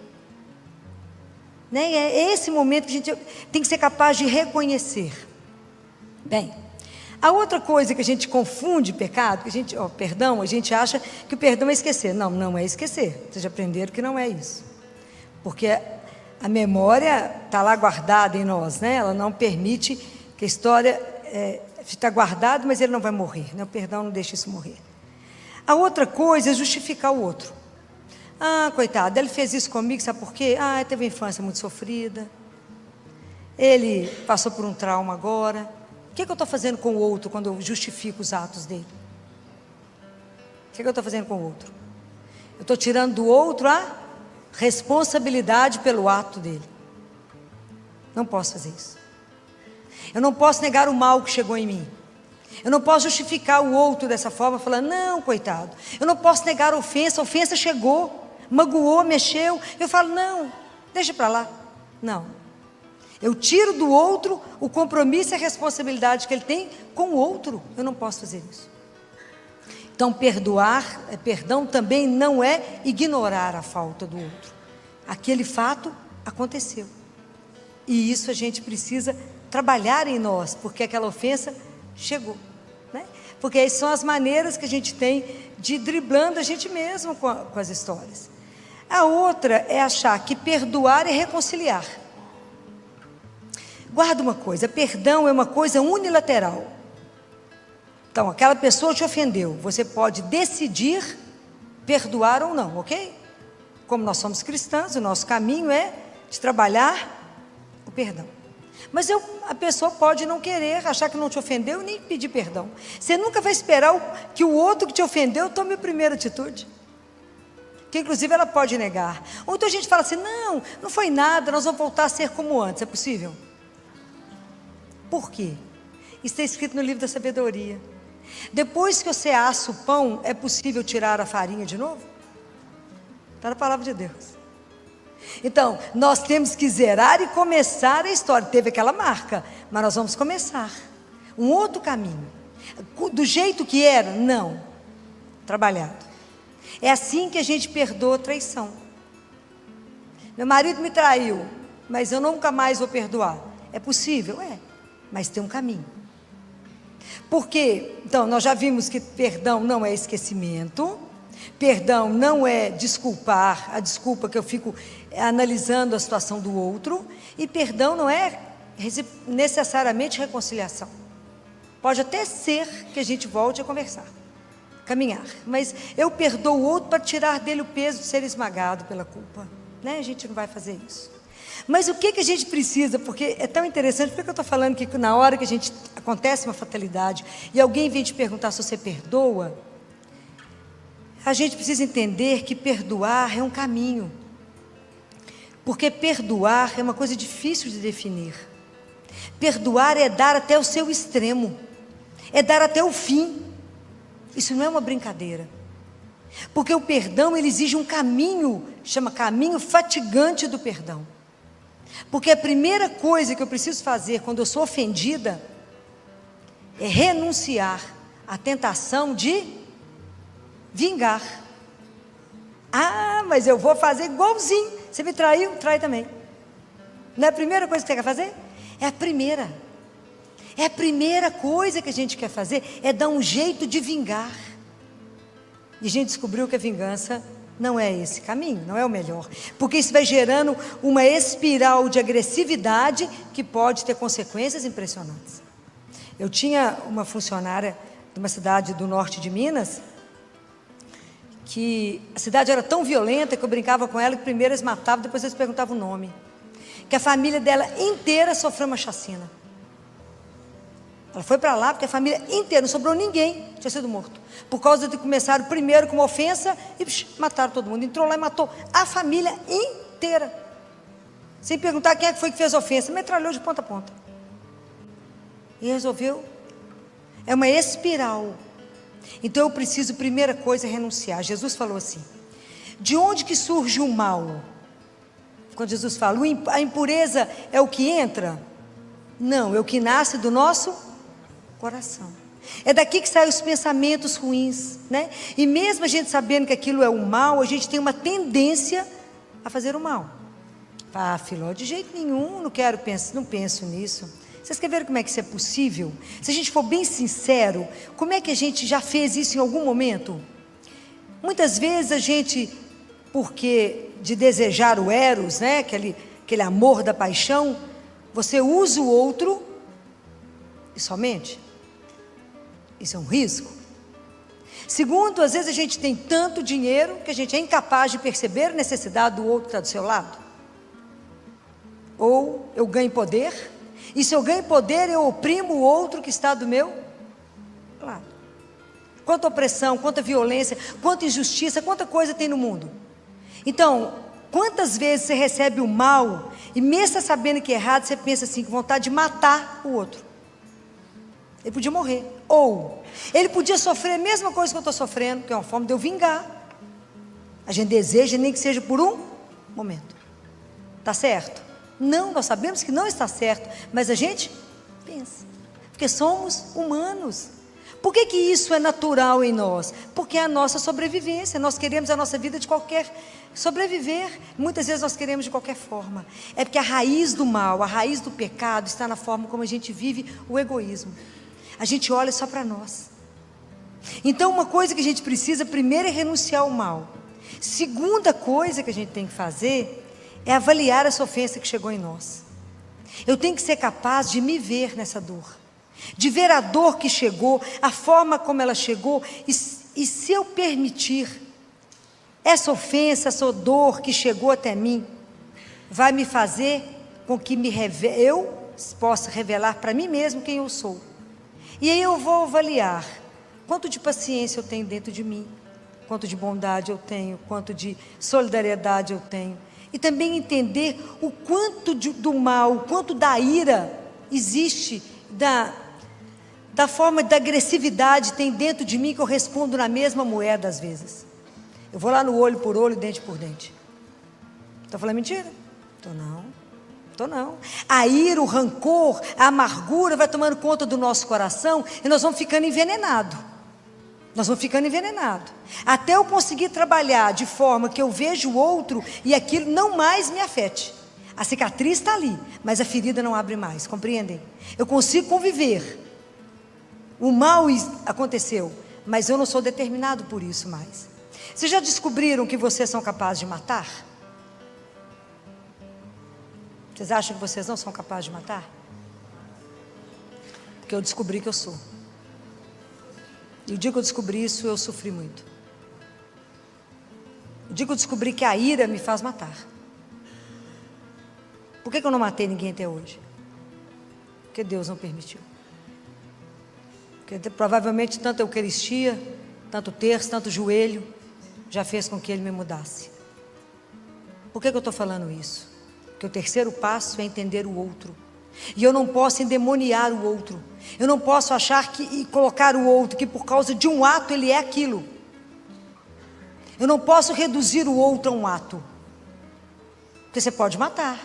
Né? É esse momento que a gente tem que ser capaz de reconhecer. Bem, a outra coisa que a gente confunde pecado, que a gente, perdão, a gente acha que o perdão é esquecer. Não, não é esquecer. Vocês já aprenderam que não é isso. Porque a memória está lá guardada em nós, né? Ela não permite que a história está guardada, mas ele não vai morrer. Né? O perdão não deixa isso morrer. A outra coisa é justificar o outro. Coitado, ele fez isso comigo, sabe por quê? Ele teve uma infância muito sofrida. Ele passou por um trauma agora. O que eu estou fazendo com o outro quando eu justifico os atos dele? O que eu estou fazendo com o outro? Eu estou tirando do outro a responsabilidade pelo ato dele. Não posso fazer isso. Eu não posso negar o mal que chegou em mim. Eu não posso justificar o outro dessa forma, falando, não, coitado. Eu não posso negar a ofensa chegou, magoou, mexeu. Eu falo, não, deixa para lá. Não. Eu tiro do outro o compromisso e a responsabilidade que ele tem com o outro. Eu não posso fazer isso. Então, perdão também não é ignorar a falta do outro. Aquele fato aconteceu. E isso a gente precisa trabalhar em nós, porque aquela ofensa chegou. Né? Porque essas são as maneiras que a gente tem de ir driblando a gente mesmo com as histórias. A outra é achar que perdoar é reconciliar. Guarda uma coisa, perdão é uma coisa unilateral. Então, aquela pessoa te ofendeu, você pode decidir perdoar ou não, ok? Como nós somos cristãos, o nosso caminho é de trabalhar o perdão. Mas a pessoa pode não querer, achar que não te ofendeu e nem pedir perdão. Você nunca vai esperar que o outro que te ofendeu tome a primeira atitude. Que inclusive ela pode negar. Ou então a gente fala assim, não foi nada, nós vamos voltar a ser como antes. É possível? Por quê? Isso está escrito no livro da sabedoria. Depois que você assa o pão, é possível tirar a farinha de novo? Está na palavra de Deus. Então, nós temos que zerar e começar a história. Teve aquela marca, mas nós vamos começar um outro caminho. Do jeito que era? Não. Trabalhado. É assim que a gente perdoa a traição. Meu marido me traiu, mas eu nunca mais vou perdoar. É possível? É, mas tem um caminho. Por quê? Então, nós já vimos que perdão não é esquecimento. Perdão não é desculpar, a desculpa que eu fico analisando a situação do outro. E perdão não é necessariamente reconciliação. Pode até ser que a gente volte a conversar, caminhar. Mas eu perdoo o outro para tirar dele o peso de ser esmagado pela culpa. Né? A gente não vai fazer isso. Mas o que a gente precisa, porque é tão interessante, porque eu estou falando que na hora que acontece uma fatalidade e alguém vem te perguntar se você perdoa, a gente precisa entender que perdoar é um caminho. Porque perdoar é uma coisa difícil de definir. Perdoar é dar até o seu extremo. É dar até o fim. Isso não é uma brincadeira. Porque o perdão, ele exige um caminho, chama caminho fatigante do perdão. Porque a primeira coisa que eu preciso fazer quando eu sou ofendida é renunciar à tentação de vingar. Mas eu vou fazer igualzinho. Você me traiu, trai também. Não é a primeira coisa que você quer fazer? É a primeira. É a primeira coisa que a gente quer fazer, é dar um jeito de vingar. E a gente descobriu que a vingança não é esse caminho, não é o melhor. Porque isso vai gerando uma espiral de agressividade que pode ter consequências impressionantes. Eu tinha uma funcionária de uma cidade do norte de Minas, que a cidade era tão violenta que eu brincava com ela que primeiro eles matavam, depois eles perguntavam o nome. Que a família dela inteira sofreu uma chacina. Ela foi para lá porque a família inteira, não sobrou ninguém, tinha sido morto. Por causa de que começaram primeiro com uma ofensa e mataram todo mundo. Entrou lá e matou a família inteira. Sem perguntar quem é que foi que fez a ofensa, metralhou de ponta a ponta. E resolveu. É uma espiral. Então eu preciso, primeira coisa, renunciar. Jesus falou assim: De onde que surge o mal? Quando Jesus fala, a impureza é o que entra? Não, é o que nasce do nosso coração. É daqui que saem os pensamentos ruins, né? E mesmo a gente sabendo que aquilo é o mal, a gente tem uma tendência a fazer o mal. Ah, Filó, de jeito nenhum, não penso nisso. Vocês querem ver como é que isso é possível? Se a gente for bem sincero, como é que a gente já fez isso em algum momento? Muitas vezes a gente, porque de desejar o eros, né? Aquele amor da paixão, você usa o outro e somente. Isso é um risco. Segundo, às vezes a gente tem tanto dinheiro que a gente é incapaz de perceber a necessidade do outro que está do seu lado. Ou eu ganho poder, e se eu ganho poder, eu oprimo o outro que está do meu lado. Quanta opressão, quanta violência, quanta injustiça, quanta coisa tem no mundo. Então, quantas vezes você recebe o mal, e mesmo sabendo que é errado, você pensa assim, com vontade de matar o outro. Ele podia morrer, ou ele podia sofrer a mesma coisa que eu estou sofrendo, que é uma forma de eu vingar. A gente deseja, nem que seja por um momento. Está certo? Não, nós sabemos que não está certo, mas a gente pensa, porque somos humanos. Por que que isso é natural em nós? Porque é a nossa sobrevivência, nós queremos a nossa vida de qualquer, sobreviver, muitas vezes nós queremos de qualquer forma. É porque a raiz do mal, a raiz do pecado está na forma como a gente vive o egoísmo. A gente olha só para nós. Então uma coisa que a gente precisa primeiro é renunciar ao mal. Segunda coisa que a gente tem que fazer é avaliar essa ofensa que chegou em nós. Eu tenho que ser capaz de me ver nessa dor, de ver a dor que chegou, a forma como ela chegou, e se eu permitir, essa ofensa, essa dor que chegou até mim, vai me fazer com que eu possa revelar para mim mesmo quem eu sou. E aí eu vou avaliar quanto de paciência eu tenho dentro de mim, quanto de bondade eu tenho, quanto de solidariedade eu tenho. E também entender o quanto do mal, o quanto da ira existe, da forma da agressividade tem dentro de mim, que eu respondo na mesma moeda às vezes. Eu vou lá no olho por olho, dente por dente. Estou falando mentira? Estou não. A ira, o rancor, a amargura vai tomando conta do nosso coração e nós vamos ficando envenenados. Até eu conseguir trabalhar de forma que eu vejo o outro e aquilo não mais me afete. A cicatriz está ali, mas a ferida não abre mais, compreendem? Eu consigo conviver. O mal aconteceu, mas eu não sou determinado por isso mais. Vocês já descobriram que vocês são capazes de matar? Vocês acham que vocês não são capazes de matar? Porque eu descobri que eu sou. E o dia que eu descobri isso, eu sofri muito. O dia que eu descobri que a ira me faz matar. Por que eu não matei ninguém até hoje? Porque Deus não permitiu. Porque provavelmente tanta Eucaristia, tanto terço, tanto joelho, já fez com que Ele me mudasse. Por que eu estou falando isso? Porque o terceiro passo é entender o outro. E eu não posso endemoniar o outro. Eu não posso achar e colocar o outro, que por causa de um ato ele é aquilo. Eu não posso reduzir o outro a um ato. Porque você pode matar.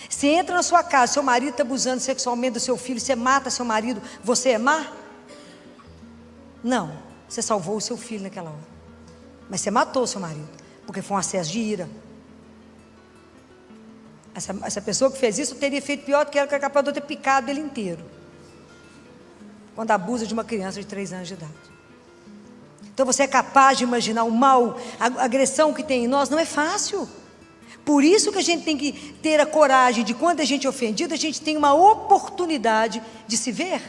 Você entra na sua casa, seu marido está abusando sexualmente do seu filho, você mata seu marido, você é má? Não, você salvou o seu filho naquela hora. Mas você matou o seu marido, porque foi um acesso de ira. Essa pessoa que fez isso teria feito pior do que ela, que era capaz de ter picado ele inteiro. Quando abusa de uma criança de 3 anos de idade. Então você é capaz de imaginar o mal, a agressão que tem em nós, não é fácil. Por isso que a gente tem que ter a coragem de, quando a gente é ofendido, a gente tem uma oportunidade de se ver.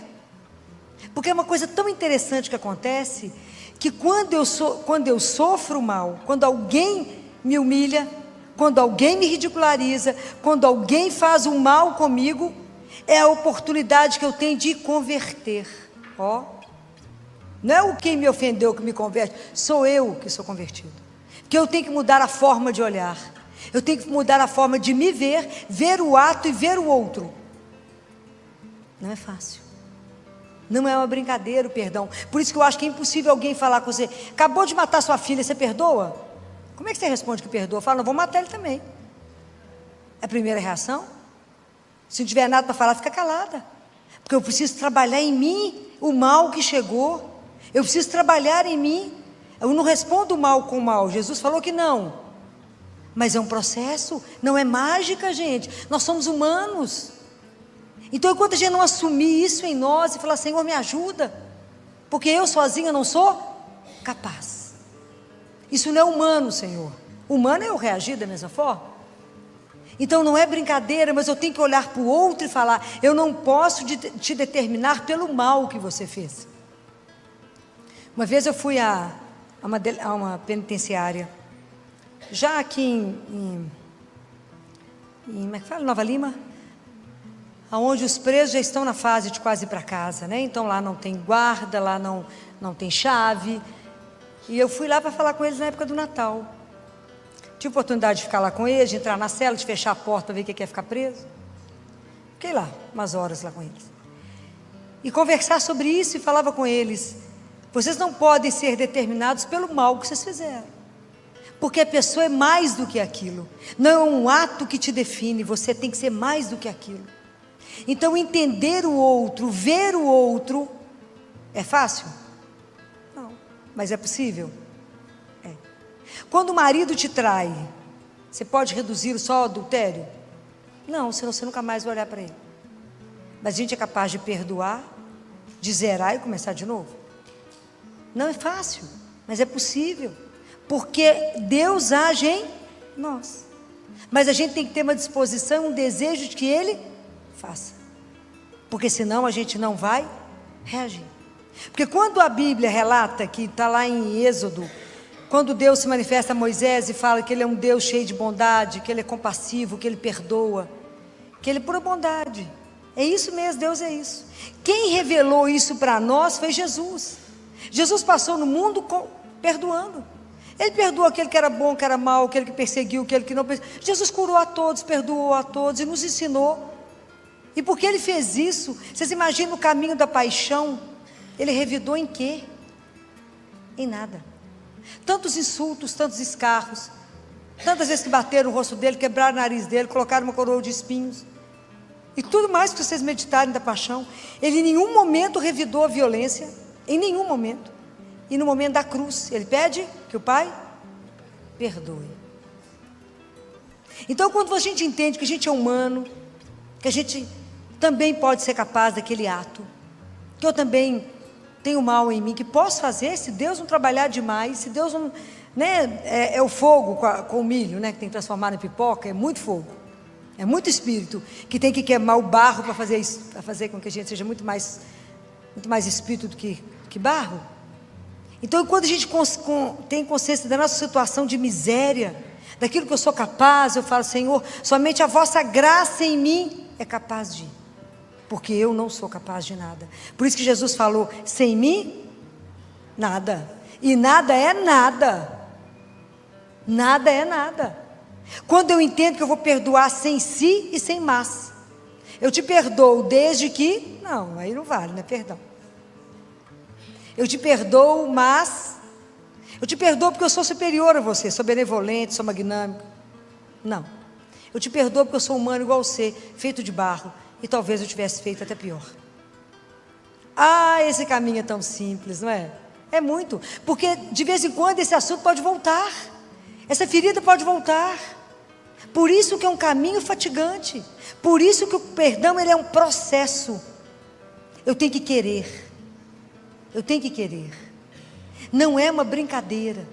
Porque é uma coisa tão interessante que acontece, que quando eu sofro mal, quando alguém me humilha, quando alguém me ridiculariza, quando alguém faz um mal comigo, é a oportunidade que eu tenho de converter. Não é o quem me ofendeu que me converte, sou eu que sou convertido. Porque eu tenho que mudar a forma de olhar, eu tenho que mudar a forma de me ver, ver o ato e ver o outro. Não é fácil. Não é uma brincadeira o perdão. Por isso que eu acho que é impossível alguém falar com você: acabou de matar sua filha, você perdoa? Como é que você responde que perdoa? Fala, não, vou matar ele também. É a primeira reação. Se não tiver nada para falar, fica calada. Porque eu preciso trabalhar em mim o mal que chegou. Eu preciso trabalhar em mim. Eu não respondo mal com mal. Jesus falou que não. Mas é um processo, não é mágica, gente. Nós somos humanos. Então, enquanto a gente não assumir isso em nós e falar, Senhor, me ajuda, porque eu sozinha não sou capaz. Isso não é humano, Senhor. Humano é eu reagir da mesma forma. Então, não é brincadeira, mas eu tenho que olhar para o outro e falar, eu não posso te determinar pelo mal que você fez. Uma vez eu fui a uma penitenciária, já aqui em como é que fala? Nova Lima, onde os presos já estão na fase de quase ir para casa, né? Então lá não tem guarda, lá não tem chave. E eu fui lá para falar com eles na época do Natal. Tive oportunidade de ficar lá com eles, de entrar na cela, de fechar a porta para ver o que é ficar preso. Fiquei lá, umas horas lá com eles. E conversar sobre isso, e falava com eles, vocês não podem ser determinados pelo mal que vocês fizeram. Porque a pessoa é mais do que aquilo. Não é um ato que te define, você tem que ser mais do que aquilo. Então, entender o outro, ver o outro, é fácil? Não, mas é possível? É. Quando o marido te trai, você pode reduzir só ao adultério? Não, senão você nunca mais vai olhar para ele. Mas a gente é capaz de perdoar, de zerar e começar de novo? Não é fácil, mas é possível. Porque Deus age em nós. Mas a gente tem que ter uma disposição, um desejo de que Ele faça. Porque senão a gente não vai reagir. Porque quando a Bíblia relata, que está lá em Êxodo, quando Deus se manifesta a Moisés e fala que Ele é um Deus cheio de bondade, que Ele é compassivo, que Ele perdoa, que Ele é pura bondade. É isso mesmo, Deus é isso. Quem revelou isso para nós foi Jesus. Jesus passou no mundo perdoando. Ele perdoou aquele que era bom, que era mau, aquele que perseguiu, aquele que não perseguiu. Jesus curou a todos, perdoou a todos e nos ensinou. E porque Ele fez isso, vocês imaginam o caminho da paixão? Ele revidou em quê? Em nada. Tantos insultos, tantos escarros, tantas vezes que bateram o rosto dele, quebraram o nariz dele, colocaram uma coroa de espinhos. E tudo mais que vocês meditarem da paixão. Ele em nenhum momento revidou a violência, em nenhum momento. E no momento da cruz, Ele pede que o Pai perdoe. Então, quando a gente entende que a gente é humano, que a gente também pode ser capaz daquele ato, que eu também tenho mal em mim, que posso fazer, se Deus não trabalhar demais, se Deus não... Né, é o fogo com o milho, né, que tem que transformar em pipoca, é muito fogo, é muito espírito, que tem que queimar o barro para fazer isso, para fazer com que a gente seja muito mais espírito do que barro. Então, quando a gente tem consciência da nossa situação de miséria, daquilo que eu sou capaz, eu falo, Senhor, somente a vossa graça em mim é capaz de ir, porque eu não sou capaz de nada. Por isso que Jesus falou, sem mim, nada. E nada é nada. Nada é nada. Quando eu entendo que eu vou perdoar sem si e sem mas. Eu te perdoo desde que... Não, aí não vale, não é perdão. Eu te perdoo, mas... Eu te perdoo porque eu sou superior a você, sou benevolente, sou magnânimo. Não. Eu te perdoo porque eu sou humano igual você, feito de barro, e talvez eu tivesse feito até pior. Ah, esse caminho é tão simples, não é? É muito, porque de vez em quando esse assunto pode voltar, essa ferida pode voltar. Por isso que é um caminho fatigante, por isso que o perdão ele é um processo. Eu tenho que querer. Eu tenho que querer. Não é uma brincadeira.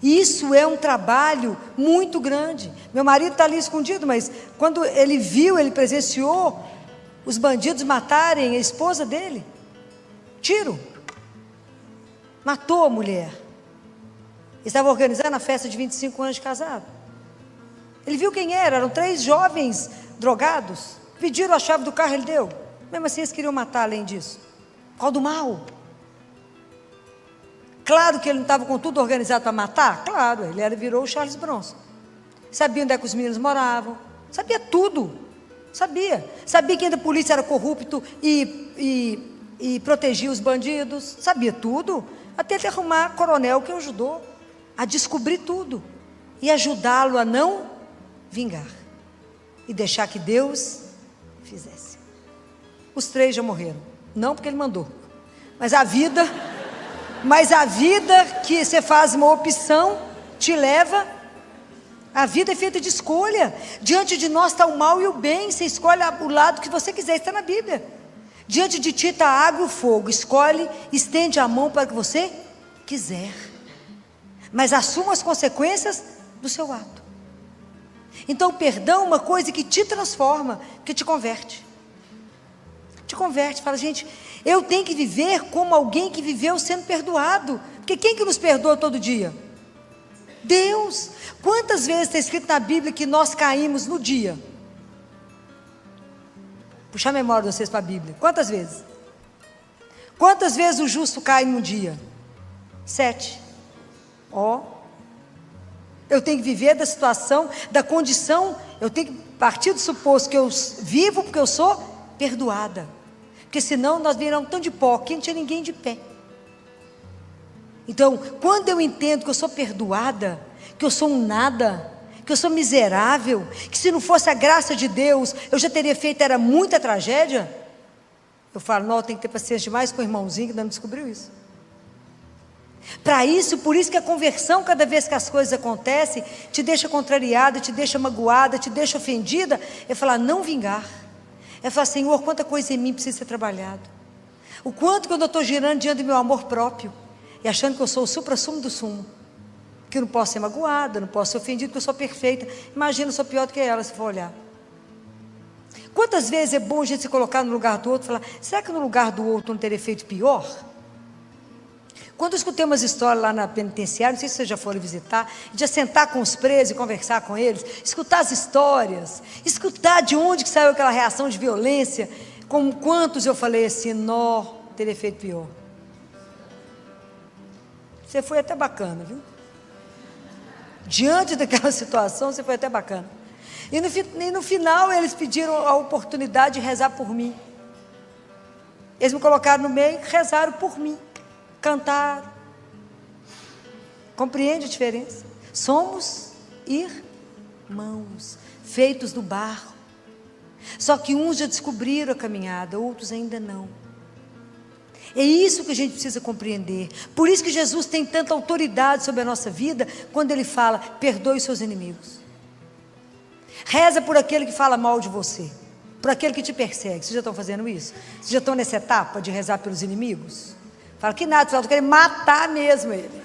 Isso é um trabalho muito grande. Meu marido está ali escondido, mas quando ele viu, ele presenciou os bandidos matarem a esposa dele. Tiro. Matou a mulher. Estava organizando a festa de 25 anos de casado. Ele viu quem era, eram 3 jovens drogados. Pediram a chave do carro, ele deu. Mesmo assim, eles queriam matar além disso. Qual do mal? Claro que ele não estava com tudo organizado para matar. Claro, ele virou o Charles Bronson. Sabia onde é que os meninos moravam. Sabia tudo. Sabia que ainda a polícia era corrupto e protegia os bandidos. Sabia tudo. Até ele arrumar coronel que o ajudou a descobrir tudo e ajudá-lo a não vingar e deixar que Deus fizesse. Os 3 já morreram, não porque ele mandou, mas a vida que você faz uma opção te leva. A vida é feita de escolha. Diante de nós está o mal e o bem. Você escolhe o lado que você quiser. Está na Bíblia. Diante de ti está a água e o fogo. Escolhe, estende a mão para o que você quiser, mas assuma as consequências do seu ato. Então o perdão é uma coisa que te transforma, que te converte. Te converte, fala, gente, eu tenho que viver como alguém que viveu sendo perdoado. Porque quem que nos perdoa todo dia? Deus. Quantas vezes está escrito na Bíblia que nós caímos no dia? Puxar a memória de vocês para a Bíblia. Quantas vezes? Quantas vezes o justo cai num dia? 7. Eu tenho que viver da situação, da condição, eu tenho que partir do suposto que eu vivo porque eu sou perdoada. Porque senão nós viramos tão de pó, que não tinha ninguém de pé. Então, quando eu entendo que eu sou perdoada, que eu sou um nada, que eu sou miserável, que se não fosse a graça de Deus, eu já teria feito, era muita tragédia, eu falo, não, eu tenho que ter paciência demais com o irmãozinho que ainda não descobriu isso. Por isso que a conversão, cada vez que as coisas acontecem, te deixa contrariada, te deixa magoada, te deixa ofendida, é falar, não vingar, é falar, Senhor, quanta coisa em mim precisa ser trabalhado, o quanto que eu estou girando diante do meu amor próprio, e achando que eu sou o supra-sumo do sumo, que eu não posso ser magoada, não posso ser ofendida, porque eu sou perfeita. Imagina, eu sou pior do que ela, se for olhar. Quantas vezes é bom a gente se colocar no lugar do outro e falar, será que no lugar do outro não teria feito pior? Quando eu escutei umas histórias lá na penitenciária, não sei se vocês já foram visitar, de sentar com os presos e conversar com eles, escutar as histórias, escutar de onde que saiu aquela reação de violência, com quantos eu falei assim, não, teria feito pior. Você foi até bacana, viu? Diante daquela situação, você foi até bacana. E no final, eles pediram a oportunidade de rezar por mim. Eles me colocaram no meio, rezaram por mim. Cantaram. Compreende a diferença? Somos irmãos, feitos do barro. Só que uns já descobriram a caminhada, outros ainda não. É isso que a gente precisa compreender. Por isso que Jesus tem tanta autoridade sobre a nossa vida, quando Ele fala, perdoe os seus inimigos. Reza por aquele que fala mal de você, por aquele que te persegue. Vocês já estão fazendo isso? Vocês já estão nessa etapa de rezar pelos inimigos? Fala que nada, eu quero matar mesmo ele.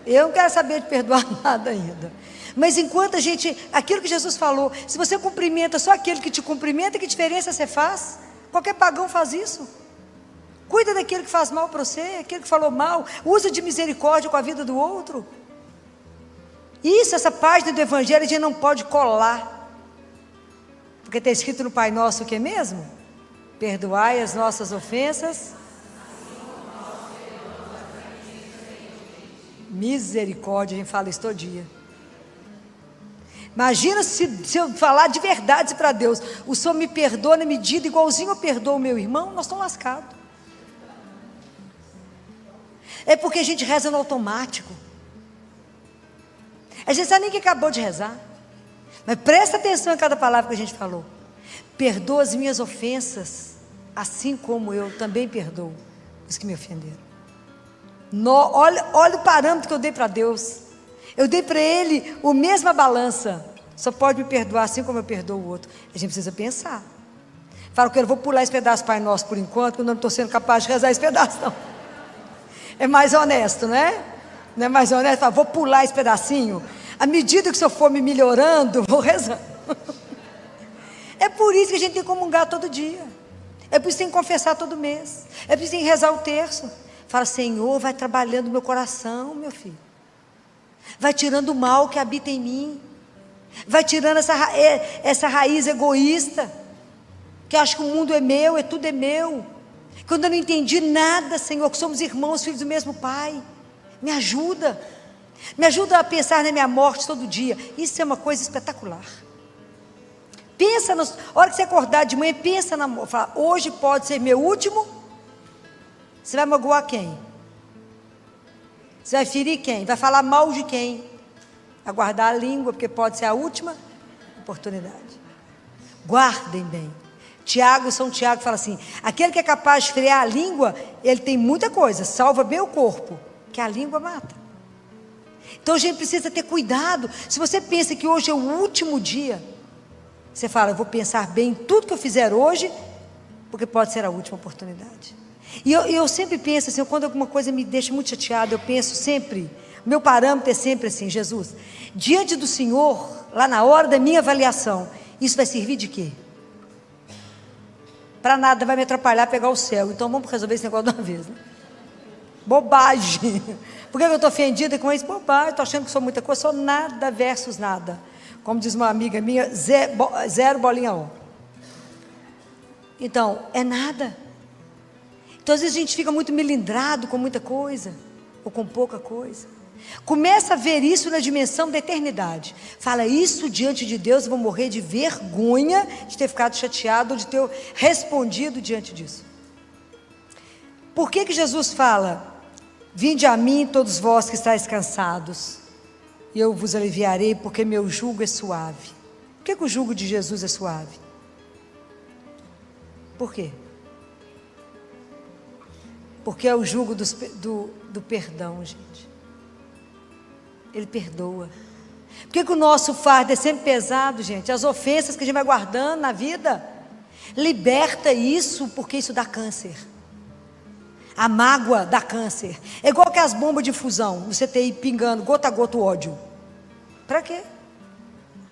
Eu não quero saber de perdoar nada ainda. Mas enquanto a gente, aquilo que Jesus falou, se você cumprimenta só aquele que te cumprimenta, que diferença você faz? Qualquer pagão faz isso. Cuida daquele que faz mal para você, aquele que falou mal, usa de misericórdia com a vida do outro. Isso, essa página do Evangelho a gente não pode colar, porque está escrito no Pai Nosso o que mesmo? Perdoai as nossas ofensas. Misericórdia, a gente fala isso todo dia. Imagina se eu falar de verdade para Deus, o Senhor me perdoa na medida igualzinho eu perdoo o meu irmão, nós estamos lascados. É porque a gente reza no automático. A gente sabe nem que acabou de rezar. Mas presta atenção em cada palavra que a gente falou. Perdoa as minhas ofensas, assim como eu também perdoo os que me ofenderam. Olha o parâmetro que eu dei para Deus. Eu dei para Ele a mesma balança. Só pode me perdoar assim como eu perdoo o outro. A gente precisa pensar. Fala que eu vou pular esse pedaço Pai Nosso por enquanto, quando eu não estou sendo capaz de rezar esse pedaço, não. É mais honesto, não é? Não é mais honesto? Fala, vou pular esse pedacinho. À medida que o Senhor for me melhorando, eu vou rezando. É por isso que a gente tem que comungar todo dia. É por isso que tem que confessar todo mês. É por isso que tem que rezar o terço. Fala, Senhor, vai trabalhando o meu coração, meu filho. Vai tirando o mal que habita em mim. Vai tirando essa raiz egoísta, que acha que o mundo é meu, tudo é meu. Quando eu não entendi nada, Senhor, que somos irmãos, filhos do mesmo Pai. Me ajuda. Me ajuda a pensar na minha morte todo dia. Isso é uma coisa espetacular. Pensa, a hora que você acordar de manhã, pensa na morte. Fala, hoje pode ser meu último. Você vai magoar quem? Você vai ferir quem? Vai falar mal de quem? Vai guardar a língua, porque pode ser a última oportunidade. Guardem bem. São Tiago fala assim, aquele que é capaz de frear a língua, ele tem muita coisa, salva bem o corpo, que a língua mata. Então a gente precisa ter cuidado. Se você pensa que hoje é o último dia, você fala, eu vou pensar bem em tudo que eu fizer hoje, porque pode ser a última oportunidade. E eu sempre penso assim, quando alguma coisa me deixa muito chateado, eu penso sempre, meu parâmetro é sempre assim, Jesus, diante do Senhor, lá na hora da minha avaliação, isso vai servir de quê? Para nada, vai me atrapalhar a pegar o céu. Então vamos resolver esse negócio de uma vez, né? Bobagem. Por que eu estou ofendida com isso? Bobagem, estou achando que sou muita coisa, sou nada versus nada. Como diz uma amiga minha, zero bolinha ó. Então, é nada. Então às vezes a gente fica muito melindrado com muita coisa, ou com pouca coisa. Começa a ver isso na dimensão da eternidade. Fala, isso diante de Deus, eu vou morrer de vergonha de ter ficado chateado, ou de ter respondido diante disso. Por que Jesus fala, vinde a mim todos vós que estáis cansados, e eu vos aliviarei, porque meu jugo é suave. Por que o jugo de Jesus é suave? Por quê? Porque é o jugo do perdão, gente. Ele perdoa. Por que o nosso fardo é sempre pesado, gente? As ofensas que a gente vai guardando na vida, liberta isso, porque isso dá câncer. A mágoa dá câncer. É igual que as bombas de fusão, você tem aí pingando gota a gota o ódio. Para quê?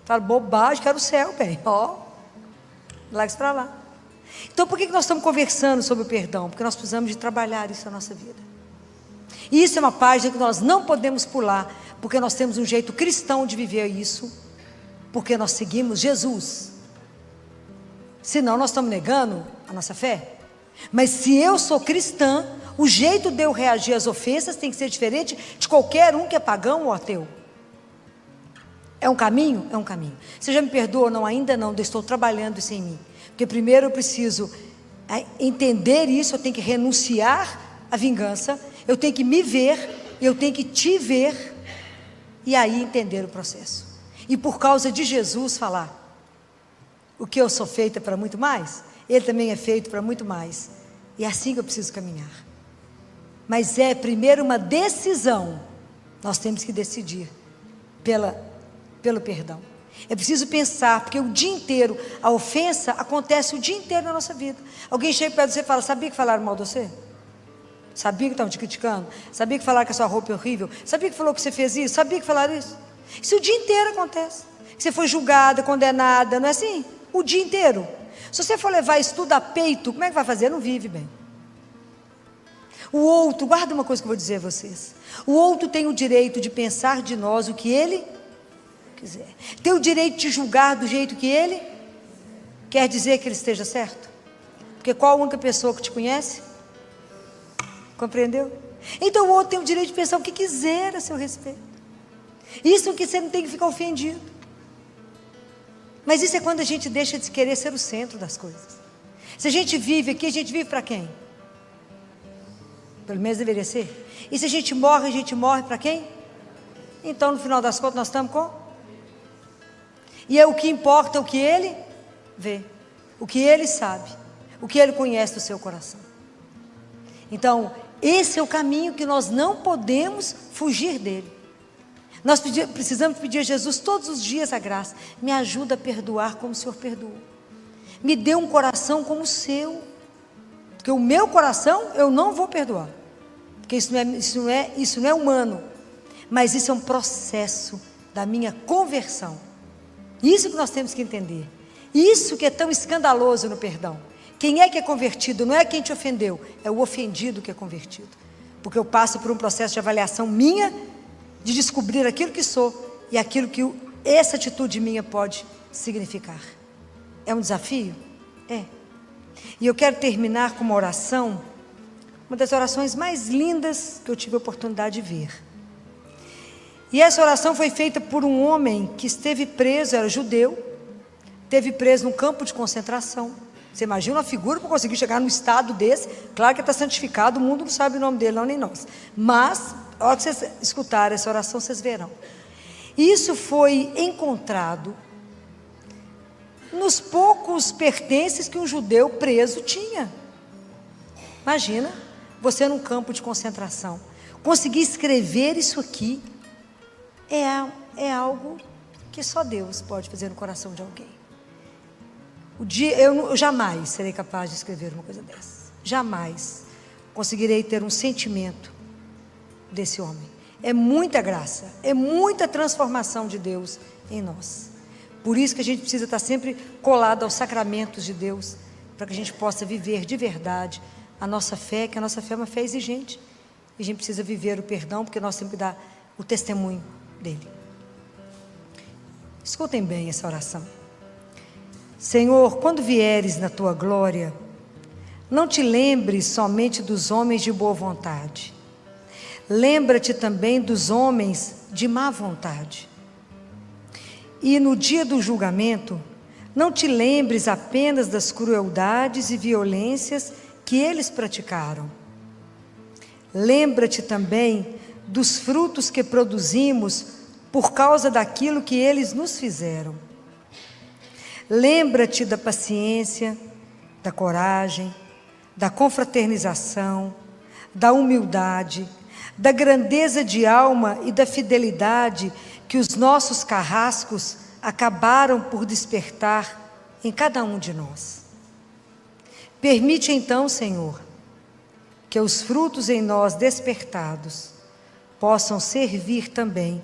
Fala, bobagem, quero o céu, bem. Ó, larga isso para lá. Então por que nós estamos conversando sobre o perdão? Porque nós precisamos de trabalhar isso na nossa vida. E isso é uma página que nós não podemos pular, porque nós temos um jeito cristão de viver isso, porque nós seguimos Jesus. Senão nós estamos negando a nossa fé. Mas se eu sou cristã, o jeito de eu reagir às ofensas tem que ser diferente de qualquer um que é pagão ou ateu. É um caminho? É um caminho. Você já me perdoa? Não, ainda não, eu estou trabalhando isso em mim. Porque primeiro eu preciso entender isso, eu tenho que renunciar à vingança, eu tenho que me ver, eu tenho que te ver, e aí entender o processo. E por causa de Jesus falar, o que eu sou feita para muito mais, Ele também é feito para muito mais. E é assim que eu preciso caminhar. Mas é primeiro uma decisão, nós temos que decidir pelo perdão. É preciso pensar, porque o dia inteiro, a ofensa acontece o dia inteiro na nossa vida. Alguém chega perto de você e fala, sabia que falaram mal de você? Sabia que estavam te criticando? Sabia que falaram que a sua roupa é horrível? Sabia que falou que você fez isso? Sabia que falaram isso? Isso o dia inteiro acontece. Você foi julgada, condenada, não é assim? O dia inteiro. Se você for levar isso tudo a peito, como é que vai fazer? Não vive bem. O outro, guarda uma coisa que eu vou dizer a vocês. O outro tem o direito de pensar de nós o que ele quiser. Tem o direito de julgar do jeito que ele quer dizer que ele esteja certo. Porque qual a única pessoa que te conhece? Compreendeu? Então o outro tem o direito de pensar o que quiser a seu respeito. Isso que você não tem que ficar ofendido. Mas isso é quando a gente deixa de querer ser o centro das coisas. Se a gente vive aqui, a gente vive para quem? Pelo menos deveria ser. E se a gente morre para quem? Então no final das contas nós estamos com? E é o que importa, o que ele vê, o que ele sabe, o que ele conhece do seu coração. Então esse é o caminho que nós não podemos fugir dele. Nós precisamos pedir a Jesus todos os dias a graça. Me ajuda a perdoar como o Senhor perdoou. Me dê um coração como o seu. Porque o meu coração eu não vou perdoar. Porque isso não é humano. Mas isso é um processo da minha conversão. Isso que nós temos que entender. Isso que é tão escandaloso no perdão. Quem é que é convertido? Não é quem te ofendeu. É o ofendido que é convertido. Porque eu passo por um processo de avaliação minha, de descobrir aquilo que sou e aquilo que essa atitude minha pode significar. É um desafio? É. E eu quero terminar com uma oração, uma das orações mais lindas que eu tive a oportunidade de ver. E essa oração foi feita por um homem que esteve preso, era judeu, esteve preso num campo de concentração. Você imagina uma figura para conseguir chegar num estado desse? Claro que está santificado, o mundo não sabe o nome dele, não, nem nós. Mas A hora que vocês escutarem essa oração, vocês verão. Isso foi encontrado nos poucos pertences que um judeu preso tinha. Imagina, você num campo de concentração, conseguir escrever isso aqui é algo que só Deus pode fazer no coração de alguém. Eu jamais serei capaz de escrever uma coisa dessa. Jamais conseguirei ter um sentimento desse homem. É muita graça, é muita transformação de Deus em nós. Por isso que a gente precisa estar sempre colado aos sacramentos de Deus, para que a gente possa viver de verdade a nossa fé, que a nossa fé é uma fé exigente. E a gente precisa viver o perdão, porque nós sempre dá o testemunho dele. Escutem bem essa oração. Senhor, quando vieres na tua glória, não te lembres somente dos homens de boa vontade. Lembra-te também dos homens de má vontade. E no dia do julgamento, não te lembres apenas das crueldades e violências que eles praticaram. Lembra-te também dos frutos que produzimos por causa daquilo que eles nos fizeram. Lembra-te da paciência, da coragem, da confraternização, da humildade, da grandeza de alma e da fidelidade que os nossos carrascos acabaram por despertar em cada um de nós. Permite então, Senhor, que os frutos em nós despertados possam servir também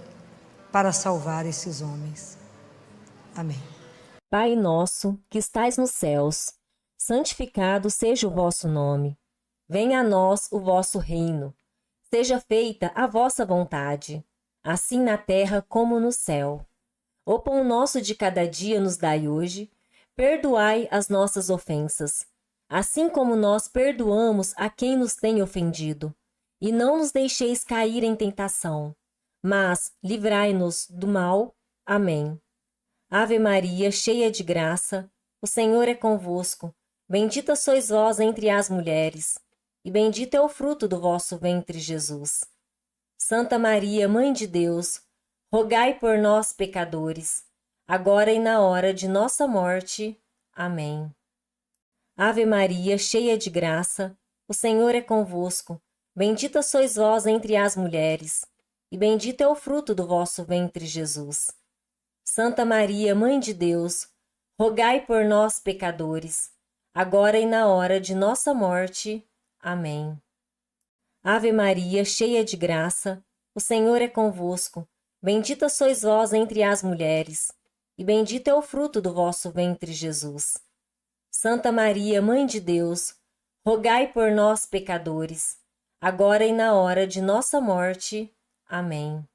para salvar esses homens. Amém. Pai nosso, que estais nos céus, santificado seja o vosso nome. Venha a nós o vosso reino. Seja feita a vossa vontade, assim na terra como no céu. O pão nosso de cada dia nos dai hoje. Perdoai as nossas ofensas, assim como nós perdoamos a quem nos tem ofendido. E não nos deixeis cair em tentação, mas livrai-nos do mal. Amém. Ave Maria, cheia de graça, o Senhor é convosco. Bendita sois vós entre as mulheres, e bendito é o fruto do vosso ventre, Jesus. Santa Maria, Mãe de Deus, rogai por nós, pecadores, agora e na hora de nossa morte. Amém. Ave Maria, cheia de graça, o Senhor é convosco. Bendita sois vós entre as mulheres, e bendito é o fruto do vosso ventre, Jesus. Santa Maria, Mãe de Deus, rogai por nós, pecadores, agora e na hora de nossa morte. Amém. Ave Maria, cheia de graça, o Senhor é convosco. Bendita sois vós entre as mulheres, e bendito é o fruto do vosso ventre, Jesus. Santa Maria, Mãe de Deus, rogai por nós, pecadores, agora e na hora de nossa morte. Amém.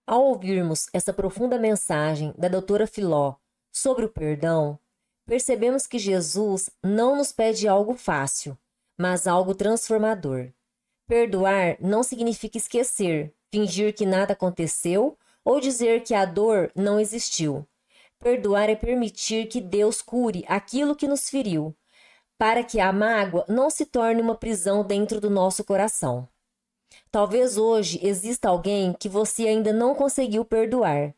Ao ouvirmos essa profunda mensagem da doutora Filó sobre o perdão, percebemos que Jesus não nos pede algo fácil, mas algo transformador. Perdoar não significa esquecer, fingir que nada aconteceu ou dizer que a dor não existiu. Perdoar é permitir que Deus cure aquilo que nos feriu, para que a mágoa não se torne uma prisão dentro do nosso coração. Talvez hoje exista alguém que você ainda não conseguiu perdoar.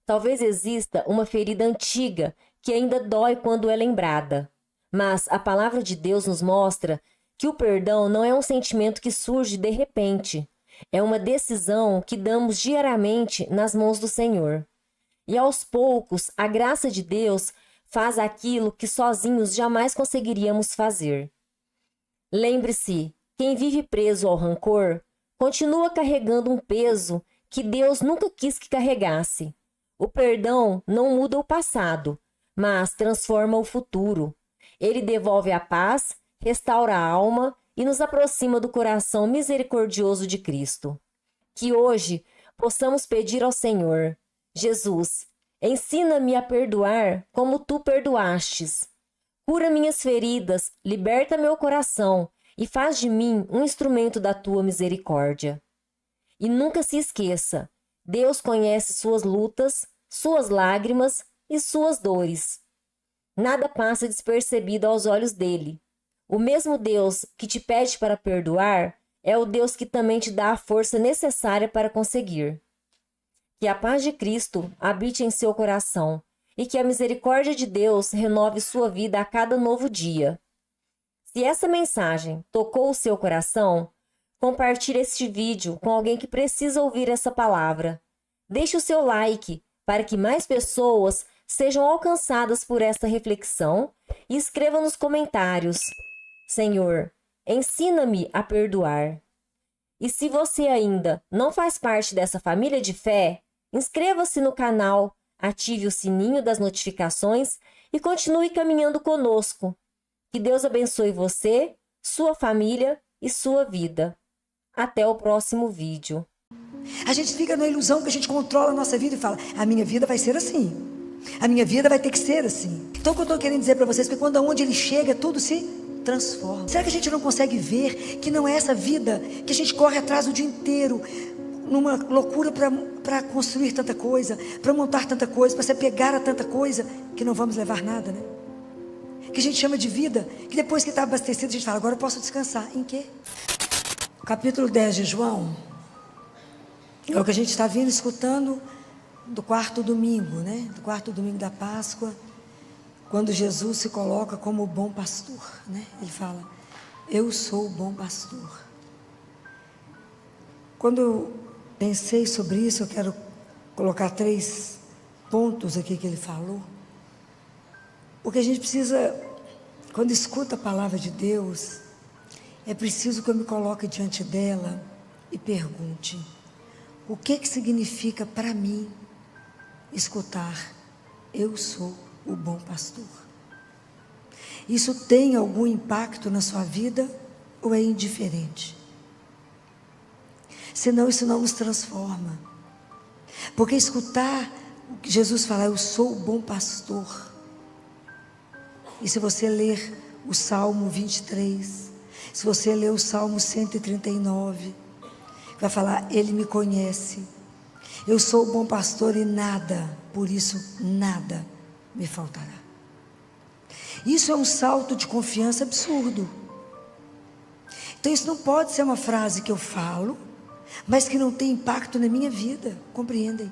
Talvez exista uma ferida antiga que ainda dói quando é lembrada. Mas a palavra de Deus nos mostra que o perdão não é um sentimento que surge de repente. É uma decisão que damos diariamente nas mãos do Senhor. E aos poucos, a graça de Deus faz aquilo que sozinhos jamais conseguiríamos fazer. Lembre-se, quem vive preso ao rancor continua carregando um peso que Deus nunca quis que carregasse. O perdão não muda o passado, mas transforma o futuro. Ele devolve a paz, restaura a alma e nos aproxima do coração misericordioso de Cristo. Que hoje possamos pedir ao Senhor: Jesus, ensina-me a perdoar como tu perdoastes. Cura minhas feridas, liberta meu coração e faz de mim um instrumento da tua misericórdia. E nunca se esqueça, Deus conhece suas lutas, suas lágrimas e suas dores. Nada passa despercebido aos olhos dele. O mesmo Deus que te pede para perdoar é o Deus que também te dá a força necessária para conseguir. Que a paz de Cristo habite em seu coração e que a misericórdia de Deus renove sua vida a cada novo dia. Se essa mensagem tocou o seu coração, compartilhe este vídeo com alguém que precisa ouvir essa palavra. Deixe o seu like para que mais pessoas sejam alcançadas por esta reflexão e escreva nos comentários: Senhor, ensina-me a perdoar. E se você ainda não faz parte dessa família de fé, inscreva-se no canal, ative o sininho das notificações e continue caminhando conosco. Que Deus abençoe você, sua família e sua vida. Até o próximo vídeo. A gente fica na ilusão que a gente controla a nossa vida e fala: a minha vida vai ser assim, a minha vida vai ter que ser assim. Então o que eu estou querendo dizer para vocês é que quando aonde ele chega, tudo se transforma. Será que a gente não consegue ver que não é essa vida que a gente corre atrás o dia inteiro, numa loucura para construir tanta coisa, para montar tanta coisa, para se apegar a tanta coisa, que não vamos levar nada, né? Que a gente chama de vida, que depois que está abastecido a gente fala: agora eu posso descansar. Em quê? Capítulo 10 de João é o que a gente está vindo escutando do quarto domingo, né? Do quarto domingo da Páscoa, quando Jesus se coloca como o bom pastor, né? Ele fala: eu sou o bom pastor. Quando eu pensei sobre isso, eu quero colocar 3 pontos aqui que ele falou, porque a gente precisa, quando escuta a palavra de Deus, é preciso que eu me coloque diante dela e pergunte: o que significa para mim escutar eu sou o bom pastor? Isso tem algum impacto na sua vida ou é indiferente? Senão isso não nos transforma. Porque escutar o que Jesus fala, eu sou o bom pastor. E se você ler o Salmo 23, se você ler o Salmo 139, vai falar: ele me conhece, eu sou o bom pastor e nada, por isso nada me faltará. Isso é um salto de confiança absurdo. Então isso não pode ser uma frase que eu falo, mas que não tem impacto na minha vida, compreendem?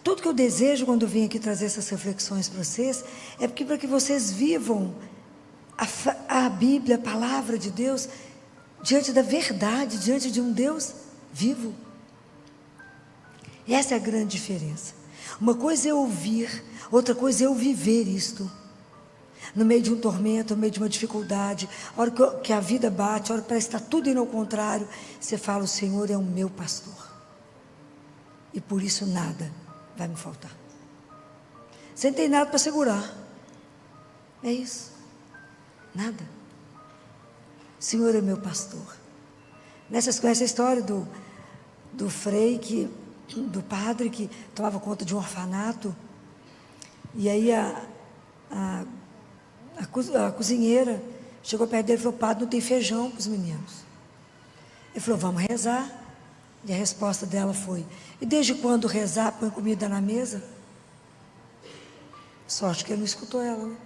Tudo que eu desejo quando eu vim aqui trazer essas reflexões para vocês, é para que vocês vivam a Bíblia, a palavra de Deus, diante da verdade, diante de um Deus vivo. Essa é a grande diferença. Uma coisa é ouvir, outra coisa é eu viver isto. No meio de um tormento, no meio de uma dificuldade, a hora que a vida bate, a hora que parece que está tudo indo ao contrário, você fala: o Senhor é o meu pastor, e por isso nada vai me faltar. Você não tem nada para segurar, é isso, nada. O Senhor é meu pastor. Vocês conhecem a história do frei, do padre que tomava conta de um orfanato, e aí a cozinheira chegou perto dele e falou: padre, não tem feijão para os meninos. Ele falou: vamos rezar. E a resposta dela foi: e desde quando rezar põe comida na mesa? Sorte que ele não escutou ela, né?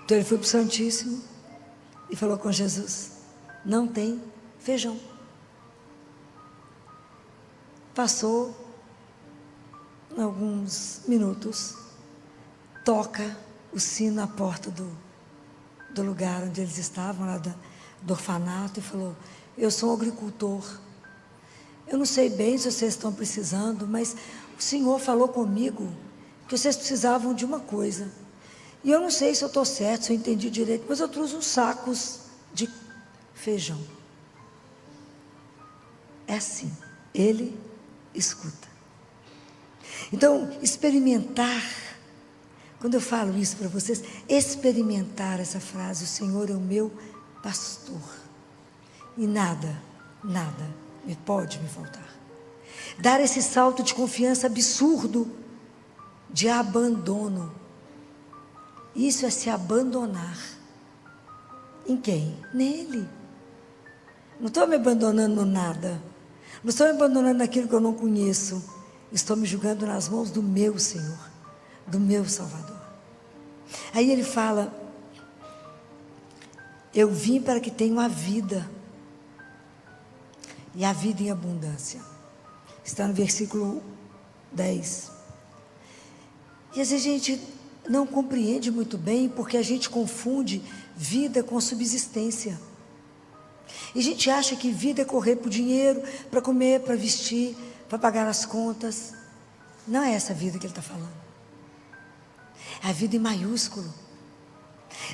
Então ele foi para o Santíssimo e falou com Jesus: não tem feijão. Passou alguns minutos, toca o sino na porta do lugar onde eles estavam, lá do orfanato, e falou: eu sou um agricultor, eu não sei bem se vocês estão precisando, mas o Senhor falou comigo que vocês precisavam de uma coisa, e eu não sei se eu estou certo, se eu entendi direito, mas eu trouxe uns sacos de feijão. É assim, ele escuta. Então, experimentar, quando eu falo isso para vocês, experimentar essa frase: o Senhor é o meu pastor, e nada pode me faltar. Dar esse salto de confiança absurdo, de abandono. Isso é se abandonar. Em quem? Nele. Não estou me abandonando no nada, não estou me abandonando naquilo que eu não conheço. Estou me julgando nas mãos do meu Senhor, do meu Salvador. Aí ele fala: eu vim para que tenham a vida e a vida em abundância. Está no versículo 10. E às vezes a gente não compreende muito bem, porque a gente confunde vida com subsistência. E a gente acha que vida é correr por dinheiro, para comer, para vestir, para pagar as contas. Não é essa vida que ele está falando. É a vida em maiúsculo.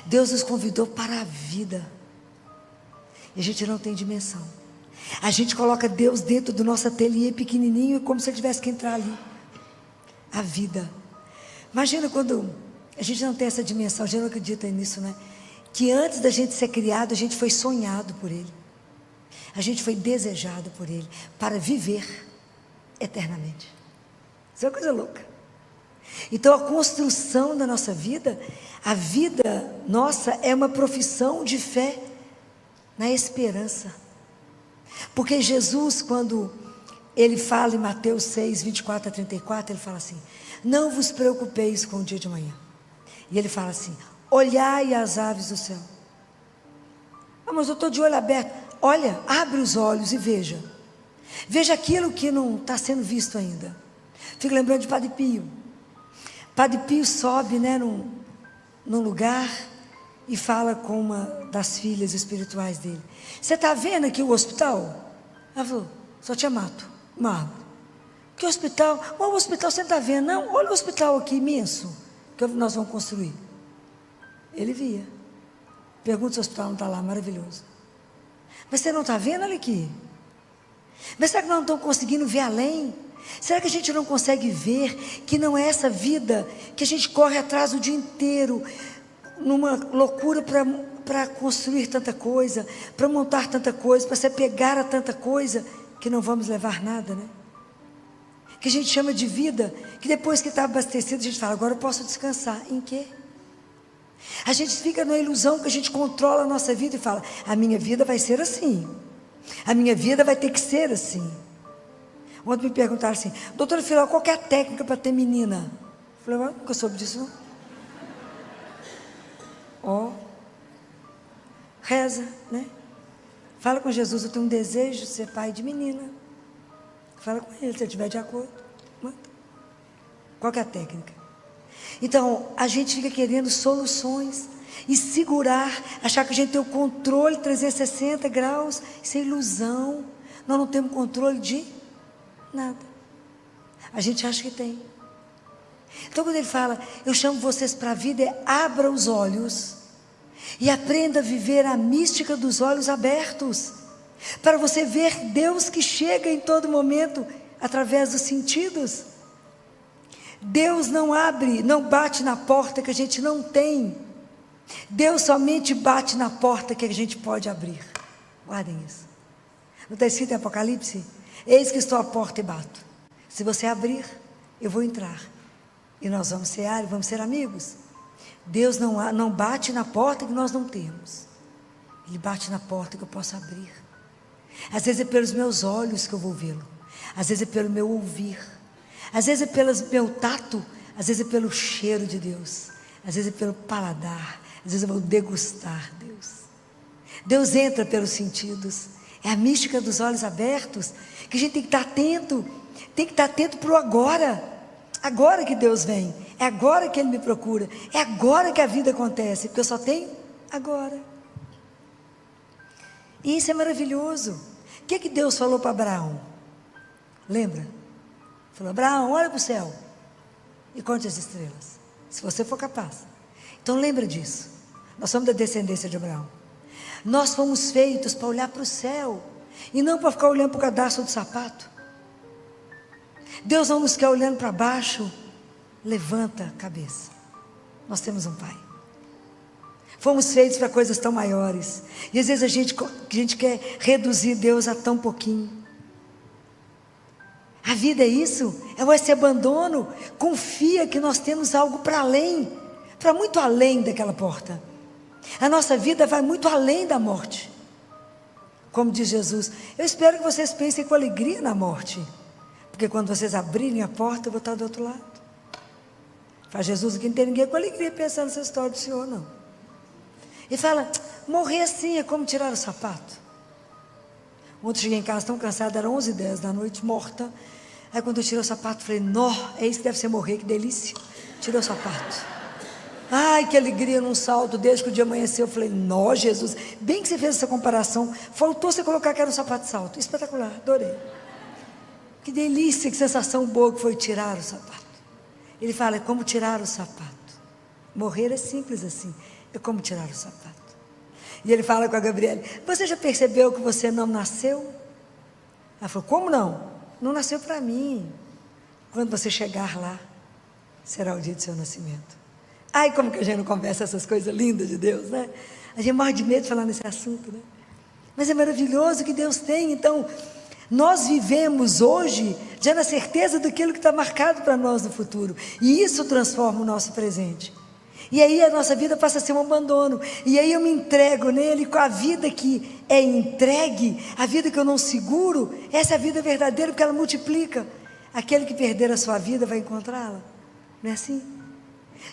Deus nos convidou para a vida. E a gente não tem dimensão. A gente coloca Deus dentro do nosso ateliê pequenininho, como se ele tivesse que entrar ali. A vida. Imagina quando a gente não tem essa dimensão, a gente não acredita nisso, né? Que antes da gente ser criado, a gente foi sonhado por Ele. A gente foi desejado por Ele para viver eternamente. Isso é uma coisa louca. Então a construção da nossa vida, a vida nossa é uma profissão de fé na esperança. Porque Jesus, quando ele fala em Mateus 6, 24 a 34, ele fala assim: não vos preocupeis com o dia de amanhã. E ele fala assim: olhai as aves do céu. Ah, mas eu estou de olho aberto. Olha, abre os olhos e veja. Veja aquilo que não está sendo visto ainda. Fico lembrando de Padre Pio. Padre Pio sobe, né, num lugar e fala com uma das filhas espirituais dele. Você está vendo aqui o hospital? Ela falou: só tinha mato, uma árvore. Que hospital? O hospital você não está vendo? Não, olha o hospital aqui imenso que nós vamos construir. Ele via. Pergunta se o hospital não está lá, maravilhoso. Mas você não está vendo? Olha aqui. Mas será que nós não estamos conseguindo ver além? Será que a gente não consegue ver que não é essa vida que a gente corre atrás o dia inteiro, numa loucura para construir tanta coisa, para montar tanta coisa, para se apegar a tanta coisa, que não vamos levar nada, né? Que a gente chama de vida, que depois que está abastecido, a gente fala: agora eu posso descansar. Em quê? A gente fica na ilusão que a gente controla a nossa vida e fala: a minha vida vai ser assim, a minha vida vai ter que ser assim. Ontem me perguntaram assim: doutora Filó, qual que é a técnica para ter menina? Eu falei: eu nunca soube disso, não. Ó, reza, né? Fala com Jesus: eu tenho um desejo de ser pai de menina. Fala com ele, se ele estiver de acordo. Manda. Qual que é a técnica? Então, a gente fica querendo soluções e segurar, achar que a gente tem o controle 360 graus. Isso é ilusão. Nós não temos controle de nada. A gente acha que tem. Então, quando ele fala: eu chamo vocês para a vida, abra os olhos e aprenda a viver a mística dos olhos abertos, para você ver Deus que chega em todo momento através dos sentidos. Deus não abre, não bate na porta que a gente não tem. Deus somente bate na porta que a gente pode abrir. Guardem isso. Não está escrito em Apocalipse? Eis que estou à porta e bato. Se você abrir, eu vou entrar. E nós vamos cear e vamos ser amigos. Deus não bate na porta que nós não temos. Ele bate na porta que eu posso abrir. Às vezes é pelos meus olhos que eu vou vê-lo. Às vezes é pelo meu ouvir. Às vezes é pelo meu tato. Às vezes é pelo cheiro de Deus. Às vezes é pelo paladar. Às vezes eu vou degustar Deus. Deus entra pelos sentidos. É a mística dos olhos abertos, que a gente tem que estar atento. Tem que estar atento para o agora. Agora que Deus vem. É agora que Ele me procura. É agora que a vida acontece. Porque eu só tenho agora. E isso é maravilhoso. O que Deus falou para Abraão? Lembra? Falou: Abraão, olha para o céu e conte as estrelas, se você for capaz. Então lembra disso. Nós somos da descendência de Abraão. Nós fomos feitos para olhar para o céu e não para ficar olhando para o cadastro do sapato. Deus não nos quer olhando para baixo. Levanta a cabeça. Nós temos um Pai. Fomos feitos para coisas tão maiores. E às vezes a gente quer reduzir Deus a tão pouquinho. A vida é isso, é esse abandono. Confia que nós temos algo para além, para muito além daquela porta. A nossa vida vai muito além da morte. Como diz Jesus: eu espero que vocês pensem com alegria na morte, porque quando vocês abrirem a porta, eu vou estar do outro lado. Faz Jesus aqui: não tem ninguém com alegria pensando nessa história do Senhor, não. E fala: morrer assim é como tirar o sapato. Ontem eu cheguei em casa tão cansada, era 11h10 da noite, morta. Aí quando eu tirei o sapato, falei, nó, é isso que deve ser morrer, que delícia. Tirei o sapato. Ai, que alegria num salto, desde que o dia amanheceu. Eu falei, nó, Jesus, bem que você fez essa comparação. Faltou você colocar que era um sapato de salto. Espetacular, adorei. Que delícia, que sensação boa que foi tirar o sapato. Ele fala, é como tirar o sapato. Morrer é simples assim, é como tirar o sapato. E ele fala com a Gabriele, você já percebeu que você não nasceu? Ela falou, como não? Não nasceu para mim. Quando você chegar lá, será o dia do seu nascimento. Ai, como que a gente não conversa essas coisas lindas de Deus, né? A gente morre de medo de falar nesse assunto, né? Mas é maravilhoso que Deus tem. Então, nós vivemos hoje já na certeza daquilo que está marcado para nós no futuro. E isso transforma o nosso presente. E aí a nossa vida passa a ser um abandono. E aí eu me entrego nele com a vida que é entregue, a vida que eu não seguro. Essa é a vida verdadeira, porque ela multiplica. Aquele que perder a sua vida vai encontrá-la. Não é assim?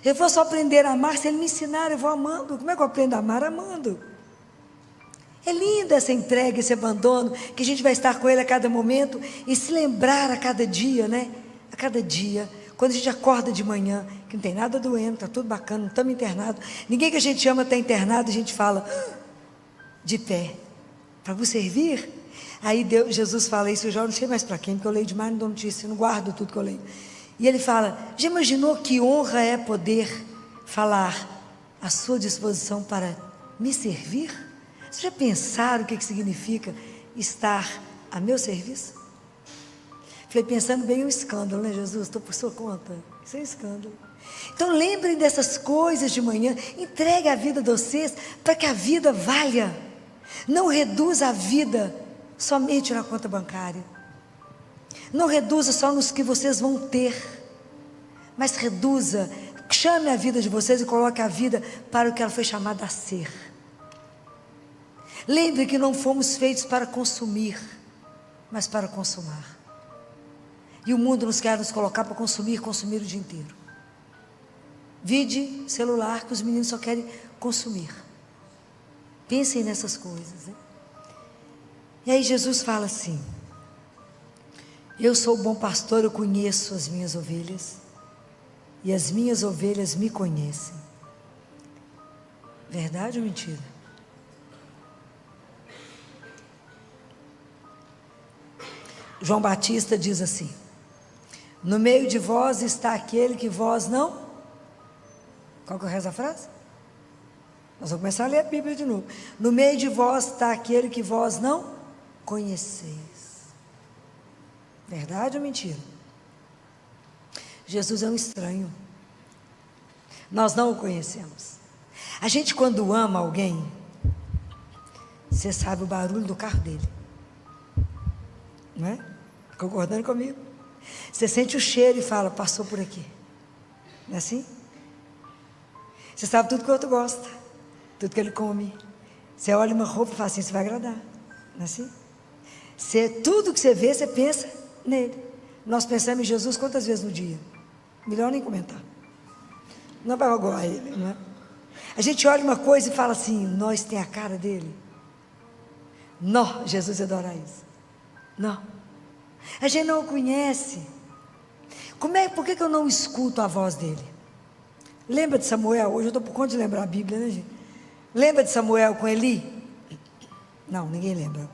Eu vou só aprender a amar se ele me ensinar, eu vou amando. Como é que eu aprendo a amar? Amando. É linda essa entrega, esse abandono, que a gente vai estar com ele a cada momento e se lembrar a cada dia, né? A cada dia. Quando a gente acorda de manhã, que não tem nada doendo, está tudo bacana, não estamos internados. Ninguém que a gente ama está internado, a gente fala, de pé, para vos servir. Aí Jesus fala isso, eu já não sei mais para quem, porque eu leio demais, não dou notícia, não guardo tudo que eu leio. E ele fala, já imaginou que honra é poder falar à sua disposição para me servir? Vocês já pensaram o que significa estar a meu serviço? Falei, pensando bem, é um escândalo, né, Jesus? Estou por sua conta. Isso é um escândalo. Então, lembrem dessas coisas de manhã. Entregue a vida de vocês para que a vida valha. Não reduza a vida somente na conta bancária. Não reduza só nos que vocês vão ter. Mas reduza, chame a vida de vocês e coloque a vida para o que ela foi chamada a ser. Lembre que não fomos feitos para consumir, mas para consumar. E o mundo nos quer nos colocar para consumir o dia inteiro. Vide celular, que os meninos só querem consumir. Pensem nessas coisas, né? E aí Jesus fala assim, eu sou o bom pastor, eu conheço as minhas ovelhas, e as minhas ovelhas me conhecem. Verdade ou mentira? João Batista diz assim, no meio de vós está aquele que vós não... Qual que é o resto da frase? Nós vamos começar a ler a Bíblia de novo. No meio de vós está aquele que vós não conheceis. Verdade ou mentira? Jesus é um estranho. Nós não o conhecemos. A gente quando ama alguém, você sabe o barulho do carro dele. Não é? Concordando comigo? Você sente o cheiro e fala, passou por aqui. Não é assim? Você sabe tudo que o outro gosta, tudo que ele come. Você olha uma roupa e fala assim, isso vai agradar. Não é assim? Tudo que você vê, você pensa nele. Nós pensamos em Jesus quantas vezes no dia? Melhor nem comentar. Não vai magoar ele, não é? A gente olha uma coisa e fala assim, nós tem a cara dele. Não, Jesus adora isso. Não. A gente não o conhece. Por que eu não escuto a voz dele? Lembra de Samuel? Hoje eu estou por conta de lembrar a Bíblia, né, gente? Lembra de Samuel com Eli? Não, ninguém lembra.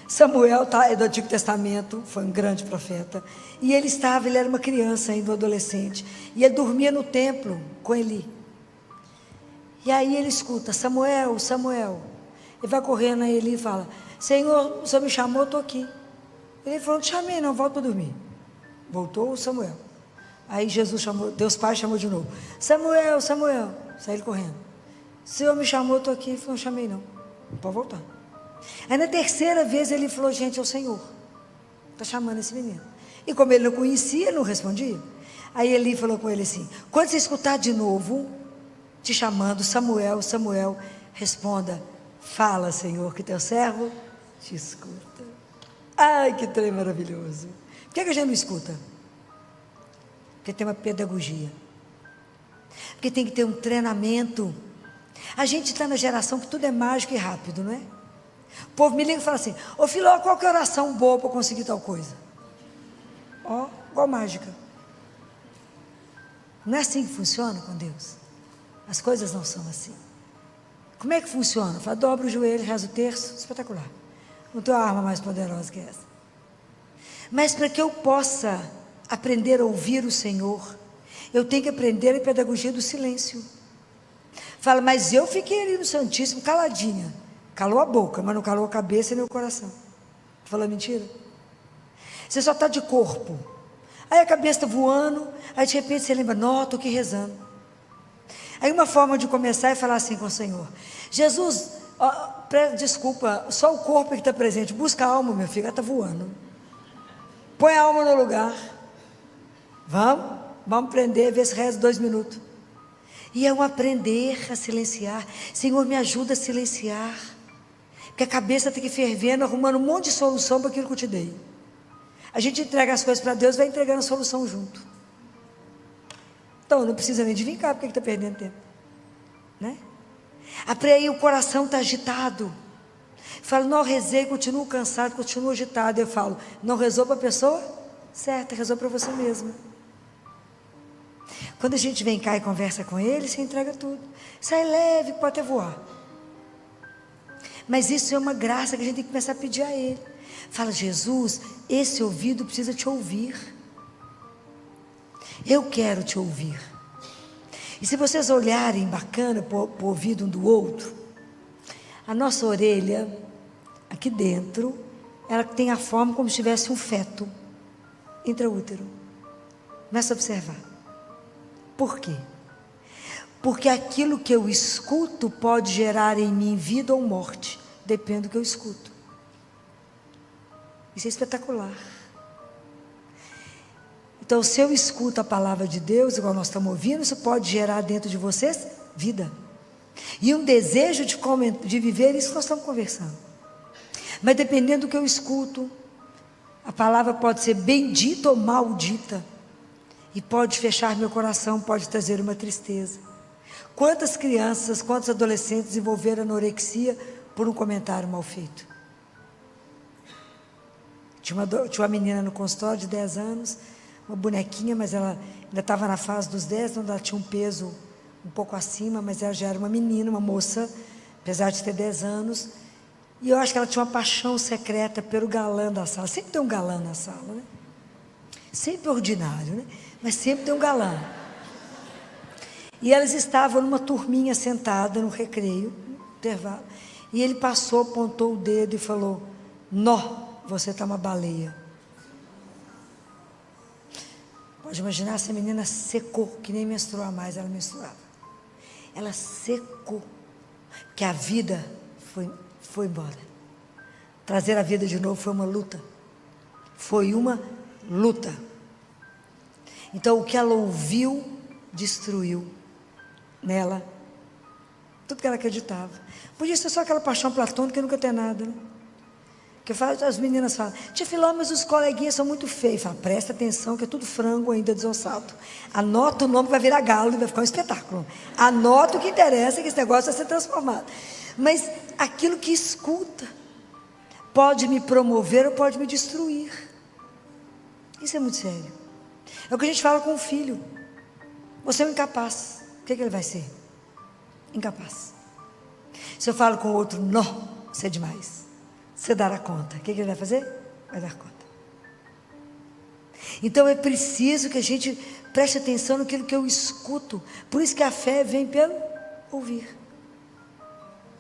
Samuel é do Antigo Testamento, foi um grande profeta. E ele era uma criança ainda, um adolescente. E ele dormia no templo com Eli. E aí ele escuta, Samuel, Samuel. Ele vai correndo a Eli e fala, Senhor, o Senhor me chamou, eu estou aqui. Ele falou, não te chamei não, volta para dormir. Voltou o Samuel. Aí Jesus chamou, Deus Pai chamou de novo, Samuel, Samuel. Saiu ele correndo. O Senhor me chamou, eu estou aqui. Ele falou, não chamei não, pode voltar. Aí na terceira vez ele falou, gente, é o Senhor. Está chamando esse menino. E como ele não conhecia, ele não respondia. Aí Eli falou com ele assim, quando você escutar de novo, te chamando, Samuel, Samuel, responda, fala, Senhor, que teu servo te escuta. Ai, que trem maravilhoso. Por que a gente não escuta? Porque tem uma pedagogia. Porque tem que ter um treinamento. A gente está na geração que tudo é mágico e rápido, não é? O povo me liga e fala assim: ô Filó, qual que é a oração boa para conseguir tal coisa? Ó, igual mágica. Não é assim que funciona com Deus. As coisas não são assim. Como é que funciona? Fala, dobra o joelho, reza o terço, espetacular. Não tem uma arma mais poderosa que essa. Mas para que eu possa aprender a ouvir o Senhor, eu tenho que aprender a pedagogia do silêncio. Fala, mas eu fiquei ali no Santíssimo caladinha. Calou a boca, mas não calou a cabeça e nem o coração. Fala mentira? Você só está de corpo. Aí a cabeça está voando, aí de repente você lembra, não, estou aqui rezando. Aí uma forma de começar é falar assim com o Senhor: Jesus, desculpa, só o corpo que está presente, busca a alma, meu filho, ela está voando. Põe a alma no lugar. Vamos aprender, ver se reza 2 minutos. E é um aprender a silenciar. Senhor, me ajuda a silenciar. Porque a cabeça tem que ir fervendo, arrumando um monte de solução para aquilo que eu te dei. A gente entrega as coisas para Deus, vai entregando a solução junto. Então, não precisa nem de vincar, porque está perdendo tempo. Né? Aí o coração está agitado. Falo, não rezei, continuo cansado, continuo agitado. Eu falo, não rezou para a pessoa? Certo, rezou para você mesmo. Quando a gente vem cá e conversa com ele, você entrega tudo. Sai leve, pode até voar. Mas isso é uma graça que a gente tem que começar a pedir a ele. Fala, Jesus, esse ouvido precisa te ouvir. Eu quero te ouvir. E se vocês olharem bacana para o ouvido um do outro, a nossa orelha, aqui dentro, ela tem a forma como se tivesse um feto intraútero. Começa a observar. Por quê? Porque aquilo que eu escuto pode gerar em mim vida ou morte. Depende do que eu escuto. Isso é espetacular. Então, se eu escuto a palavra de Deus, igual nós estamos ouvindo, isso pode gerar dentro de vocês vida. E um desejo de viver isso que nós estamos conversando. Mas dependendo do que eu escuto, a palavra pode ser bendita ou maldita. E pode fechar meu coração, pode trazer uma tristeza. Quantas crianças, quantos adolescentes desenvolveram anorexia por um comentário mal feito? Tinha uma menina no consultório de 10 anos, uma bonequinha, mas ela ainda estava na fase dos 10, então ela tinha um peso um pouco acima, mas ela já era uma menina, uma moça, apesar de ter 10 anos. E eu acho que ela tinha uma paixão secreta pelo galã da sala. Sempre tem um galã na sala, né? Sempre ordinário, né? Mas sempre tem um galã. E elas estavam numa turminha sentada no recreio, no intervalo. E ele passou, apontou o dedo e falou: nó, você está uma baleia. Pode imaginar, essa menina secou, que nem menstruar mais, ela menstruava. Ela secou, que a vida foi embora. Trazer a vida de novo foi uma luta. Foi uma luta. Então, o que ela ouviu, destruiu nela tudo que ela acreditava. Podia ser só aquela paixão platônica que nunca tem nada, né? Que as meninas falam: tia Filó, mas os coleguinhas são muito feios. Fala, presta atenção que é tudo frango ainda desossado. Anota o nome que vai virar galo e vai ficar um espetáculo. Anota o que interessa, que esse negócio vai ser transformado. Mas aquilo que escuta pode me promover ou pode me destruir. Isso é muito sério. É o que a gente fala com o filho. Você é um incapaz. O que ele vai ser? Incapaz. Se eu falo com o outro, não, você é demais, você dará conta. O que ele vai fazer? Vai dar conta. Então é preciso que a gente preste atenção naquilo que eu escuto. Por isso que a fé vem pelo ouvir.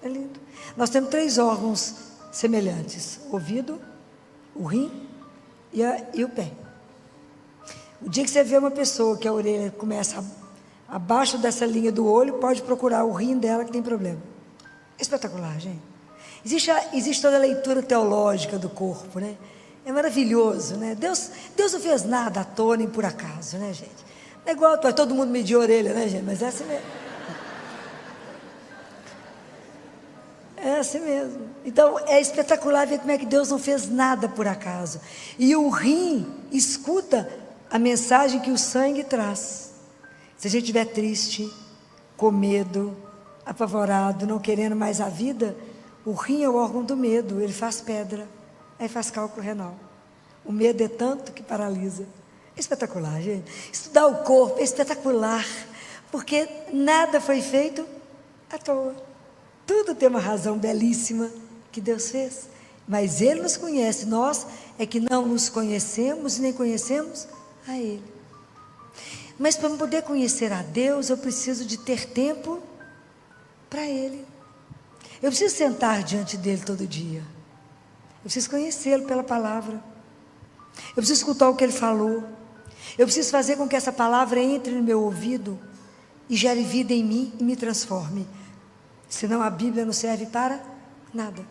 É lindo. Nós temos 3 órgãos semelhantes: o ouvido, o rim e o pé. O dia que você vê uma pessoa que a orelha começa abaixo dessa linha do olho, pode procurar o rim dela que tem problema. É espetacular, gente. Existe toda a leitura teológica do corpo, né? É maravilhoso, né? Deus não fez nada à toa nem por acaso, né, gente? Não é igual todo mundo medir a orelha, né, gente? Mas é assim mesmo. É assim mesmo. Então, é espetacular ver como é que Deus não fez nada por acaso. E o rim escuta a mensagem que o sangue traz. Se a gente estiver triste, com medo, apavorado, não querendo mais a vida, O rim é o órgão do medo, ele faz pedra, aí faz cálculo renal. O medo é tanto que paralisa. É espetacular, gente. Estudar o corpo é espetacular, porque nada foi feito à toa. Tudo tem uma razão belíssima que Deus fez. Mas Ele nos conhece, nós é que não nos conhecemos, nem conhecemos a Ele. Mas para poder conhecer a Deus, eu preciso de ter tempo para Ele. Eu preciso sentar diante dEle todo dia. Eu preciso conhecê-lo pela palavra. Eu preciso escutar o que Ele falou. Eu preciso fazer com que essa palavra entre no meu ouvido e gere vida em mim e me transforme. Senão a Bíblia não serve para nada.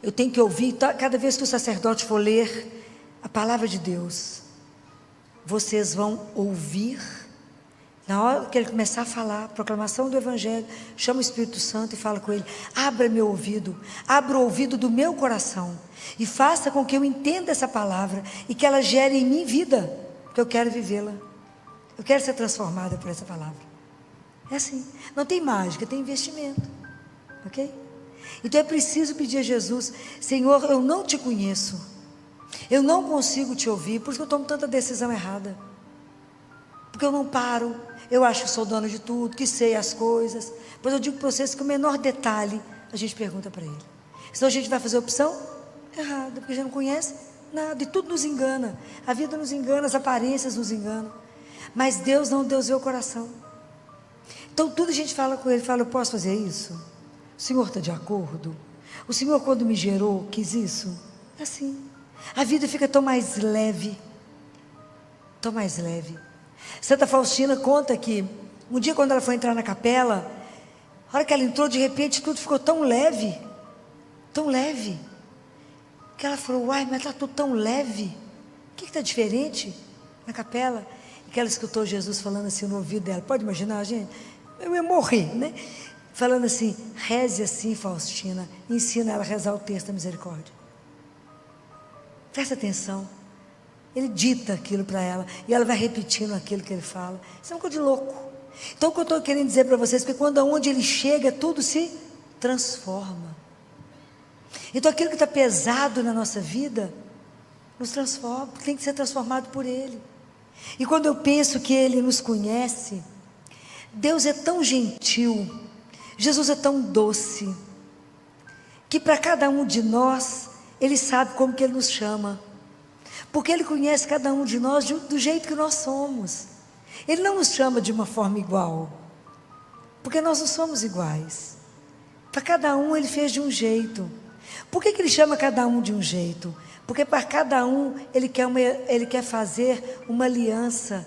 Eu tenho que ouvir, cada vez que o sacerdote for ler a palavra de Deus, vocês vão ouvir, na hora que ele começar a falar, proclamação do Evangelho, chama o Espírito Santo e fala com ele, abra meu ouvido, abra o ouvido do meu coração, e faça com que eu entenda essa palavra, e que ela gere em mim vida, porque eu quero vivê-la, eu quero ser transformada por essa palavra. É assim, não tem mágica, tem investimento, ok? Então é preciso pedir a Jesus, Senhor, eu não te conheço, eu não consigo te ouvir, por isso que eu tomo tanta decisão errada, porque eu não paro, eu acho que sou dono de tudo, que sei as coisas, pois eu digo para vocês que o menor detalhe, a gente pergunta para Ele, senão a gente vai fazer a opção errada, porque a gente não conhece nada, e tudo nos engana, a vida nos engana, as aparências nos enganam, mas Deus não, Deus vê o coração. Então tudo a gente fala com Ele, fala, eu posso fazer isso? O Senhor está de acordo? O Senhor quando me gerou, quis isso? É assim, a vida fica tão mais leve, tão mais leve. Santa Faustina conta que, um dia quando ela foi entrar na capela, a hora que ela entrou, de repente tudo ficou tão leve, que ela falou, uai, mas está tudo tão leve, o que está diferente na capela? E que ela escutou Jesus falando assim no ouvido dela, pode imaginar, gente? Eu ia morrer, né? Falando assim, reze assim, Faustina, ensina ela a rezar o texto da misericórdia. Presta atenção. Ele dita aquilo para ela, e ela vai repetindo aquilo que ele fala. Isso é uma coisa de louco. Então o que eu estou querendo dizer para vocês, que quando aonde ele chega, tudo se transforma. Então aquilo que está pesado na nossa vida, nos transforma, porque tem que ser transformado por Ele. E quando eu penso que Ele nos conhece, Deus é tão gentil, Jesus é tão doce, que para cada um de nós, Ele sabe como que Ele nos chama, porque Ele conhece cada um de nós do jeito que nós somos. Ele não nos chama de uma forma igual, porque nós não somos iguais. Para cada um Ele fez de um jeito. Por que Ele chama cada um de um jeito? Porque para cada um Ele quer fazer uma aliança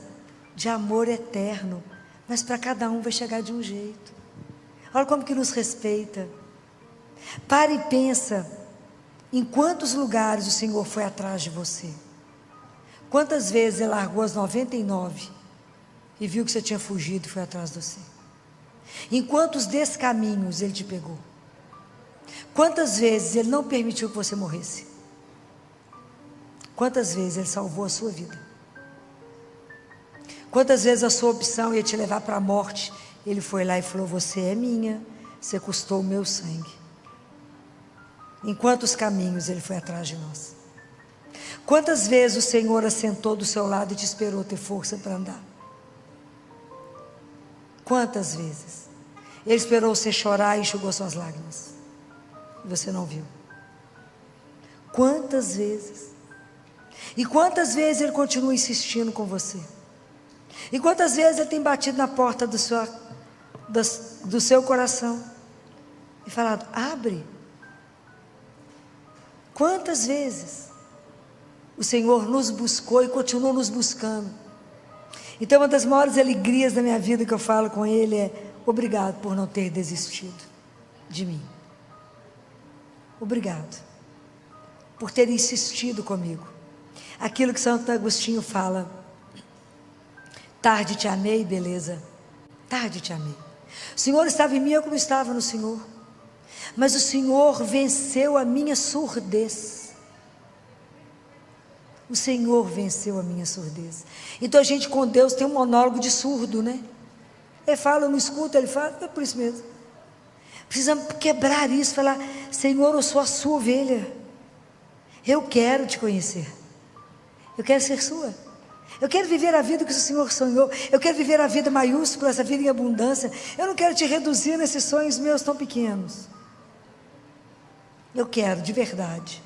de amor eterno, mas para cada um vai chegar de um jeito. Olha como que nos respeita. Para e pensa em quantos lugares o Senhor foi atrás de você. Quantas vezes Ele largou as 99 e viu que você tinha fugido e foi atrás de você. Em quantos descaminhos Ele te pegou. Quantas vezes Ele não permitiu que você morresse. Quantas vezes Ele salvou a sua vida. Quantas vezes a sua opção ia te levar para a morte, Ele foi lá e falou, você é minha, você custou o meu sangue. Em quantos caminhos Ele foi atrás de nós. Quantas vezes o Senhor assentou do seu lado e te esperou ter força para andar. Quantas vezes Ele esperou você chorar e enxugou suas lágrimas, e você não viu. Quantas vezes. E quantas vezes Ele continua insistindo com você. E quantas vezes Ele tem batido na porta do seu coração e falado, abre. Quantas vezes o Senhor nos buscou e continua nos buscando. Então uma das maiores alegrias da minha vida que eu falo com Ele é, obrigado por não ter desistido de mim. Obrigado por ter insistido comigo. Aquilo que Santo Agostinho fala, tarde te amei, beleza, tarde te amei. O Senhor estava em mim, eu como estava no Senhor, mas o Senhor venceu a minha surdez. O Senhor venceu a minha surdez. Então a gente com Deus tem um monólogo de surdo, né? Ele fala, eu não escuto, Ele fala, é por isso mesmo. Precisamos quebrar isso, falar: Senhor, eu sou a sua ovelha, eu quero te conhecer, eu quero ser sua, eu quero viver a vida que o Senhor sonhou, eu quero viver a vida maiúscula, essa vida em abundância. Eu não quero te reduzir nesses sonhos meus tão pequenos. Eu quero, de verdade,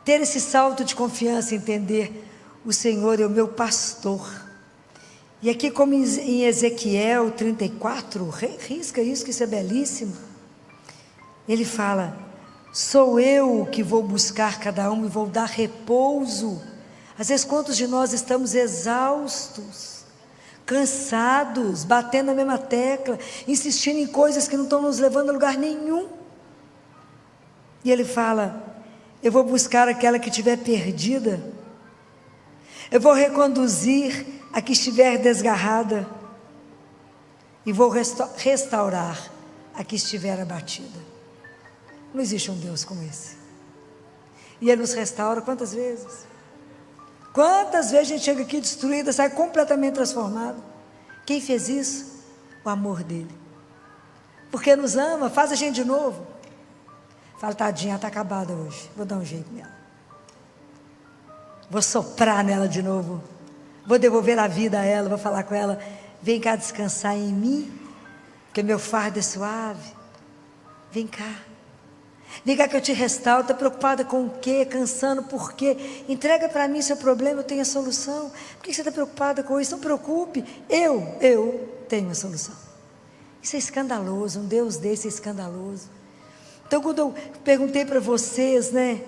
ter esse salto de confiança, entender: o Senhor é o meu pastor. E aqui, como em Ezequiel 34, risca isso, que isso é belíssimo. Ele fala: sou eu que vou buscar cada um e vou dar repouso. Às vezes, quantos de nós estamos exaustos, cansados, batendo na mesma tecla, insistindo em coisas que não estão nos levando a lugar nenhum. E ele fala: eu vou buscar aquela que estiver perdida, eu vou reconduzir a que estiver desgarrada, e vou restaurar a que estiver abatida. Não existe um Deus como esse. E Ele nos restaura quantas vezes? Quantas vezes a gente chega aqui destruída, sai completamente transformado? Quem fez isso? O amor dele. Porque nos ama, faz a gente de novo. Fala: tadinha, ela está acabada hoje, vou dar um jeito nela, vou soprar nela de novo, vou devolver a vida a ela, vou falar com ela: vem cá descansar em mim, porque meu fardo é suave. Vem cá que eu te restauro. Está preocupada com o quê? Cansando por quê? Entrega para mim seu problema, eu tenho a solução. Por que você está preocupada com isso? Não preocupe, eu tenho a solução. Isso é escandaloso, um Deus desse é escandaloso. Então, quando eu perguntei para vocês, né,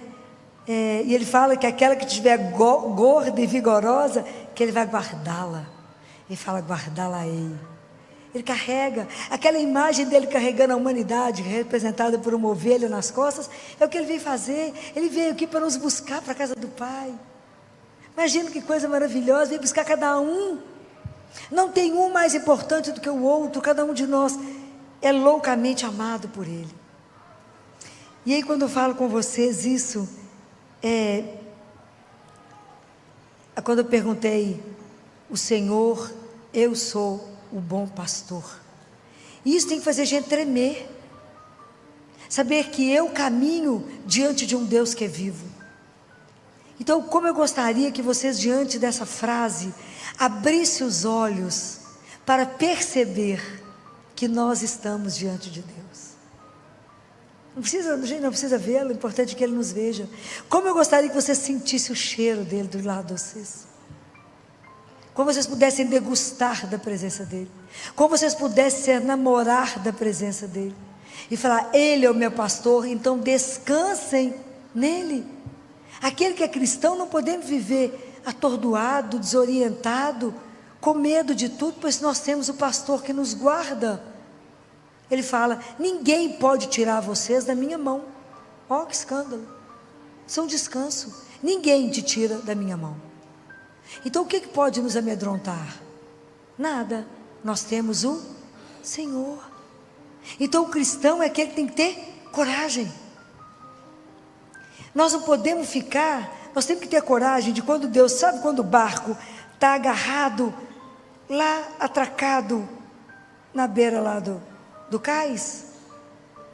e ele fala que aquela que estiver gorda e vigorosa, que ele vai guardá-la. Ele fala: guardá-la-ei. Ele carrega, aquela imagem dele carregando a humanidade, representada por uma ovelha nas costas, é o que ele veio fazer. Ele veio aqui para nos buscar para a casa do Pai. Imagina que coisa maravilhosa, veio buscar cada um. Não tem um mais importante do que o outro, cada um de nós é loucamente amado por Ele. E aí, quando eu falo com vocês isso, quando eu perguntei: o Senhor, eu sou o bom pastor. E isso tem que fazer a gente tremer. Saber que eu caminho diante de um Deus que é vivo. Então, como eu gostaria que vocês, diante dessa frase, abrissem os olhos para perceber que nós estamos diante de Deus. A gente não precisa vê-lo, o importante é que Ele nos veja. Como eu gostaria que vocês sentissem o cheiro dEle do lado de vocês. Como vocês pudessem degustar da presença dEle. Como vocês pudessem se enamorar da presença dEle. E falar: Ele é o meu pastor, então descansem nele. Aquele que é cristão, não podemos viver atordoado, desorientado, com medo de tudo, pois nós temos o pastor que nos guarda. Ele fala: ninguém pode tirar vocês da minha mão. Ó, que escândalo. Isso é um descanso. Ninguém te tira da minha mão. Então, o que pode nos amedrontar? Nada. Nós temos o Senhor. Então, o cristão é aquele que tem que ter coragem. Nós não podemos ficar, nós temos que ter coragem de quando Deus, sabe quando o barco está agarrado, lá atracado, na beira lá do cais?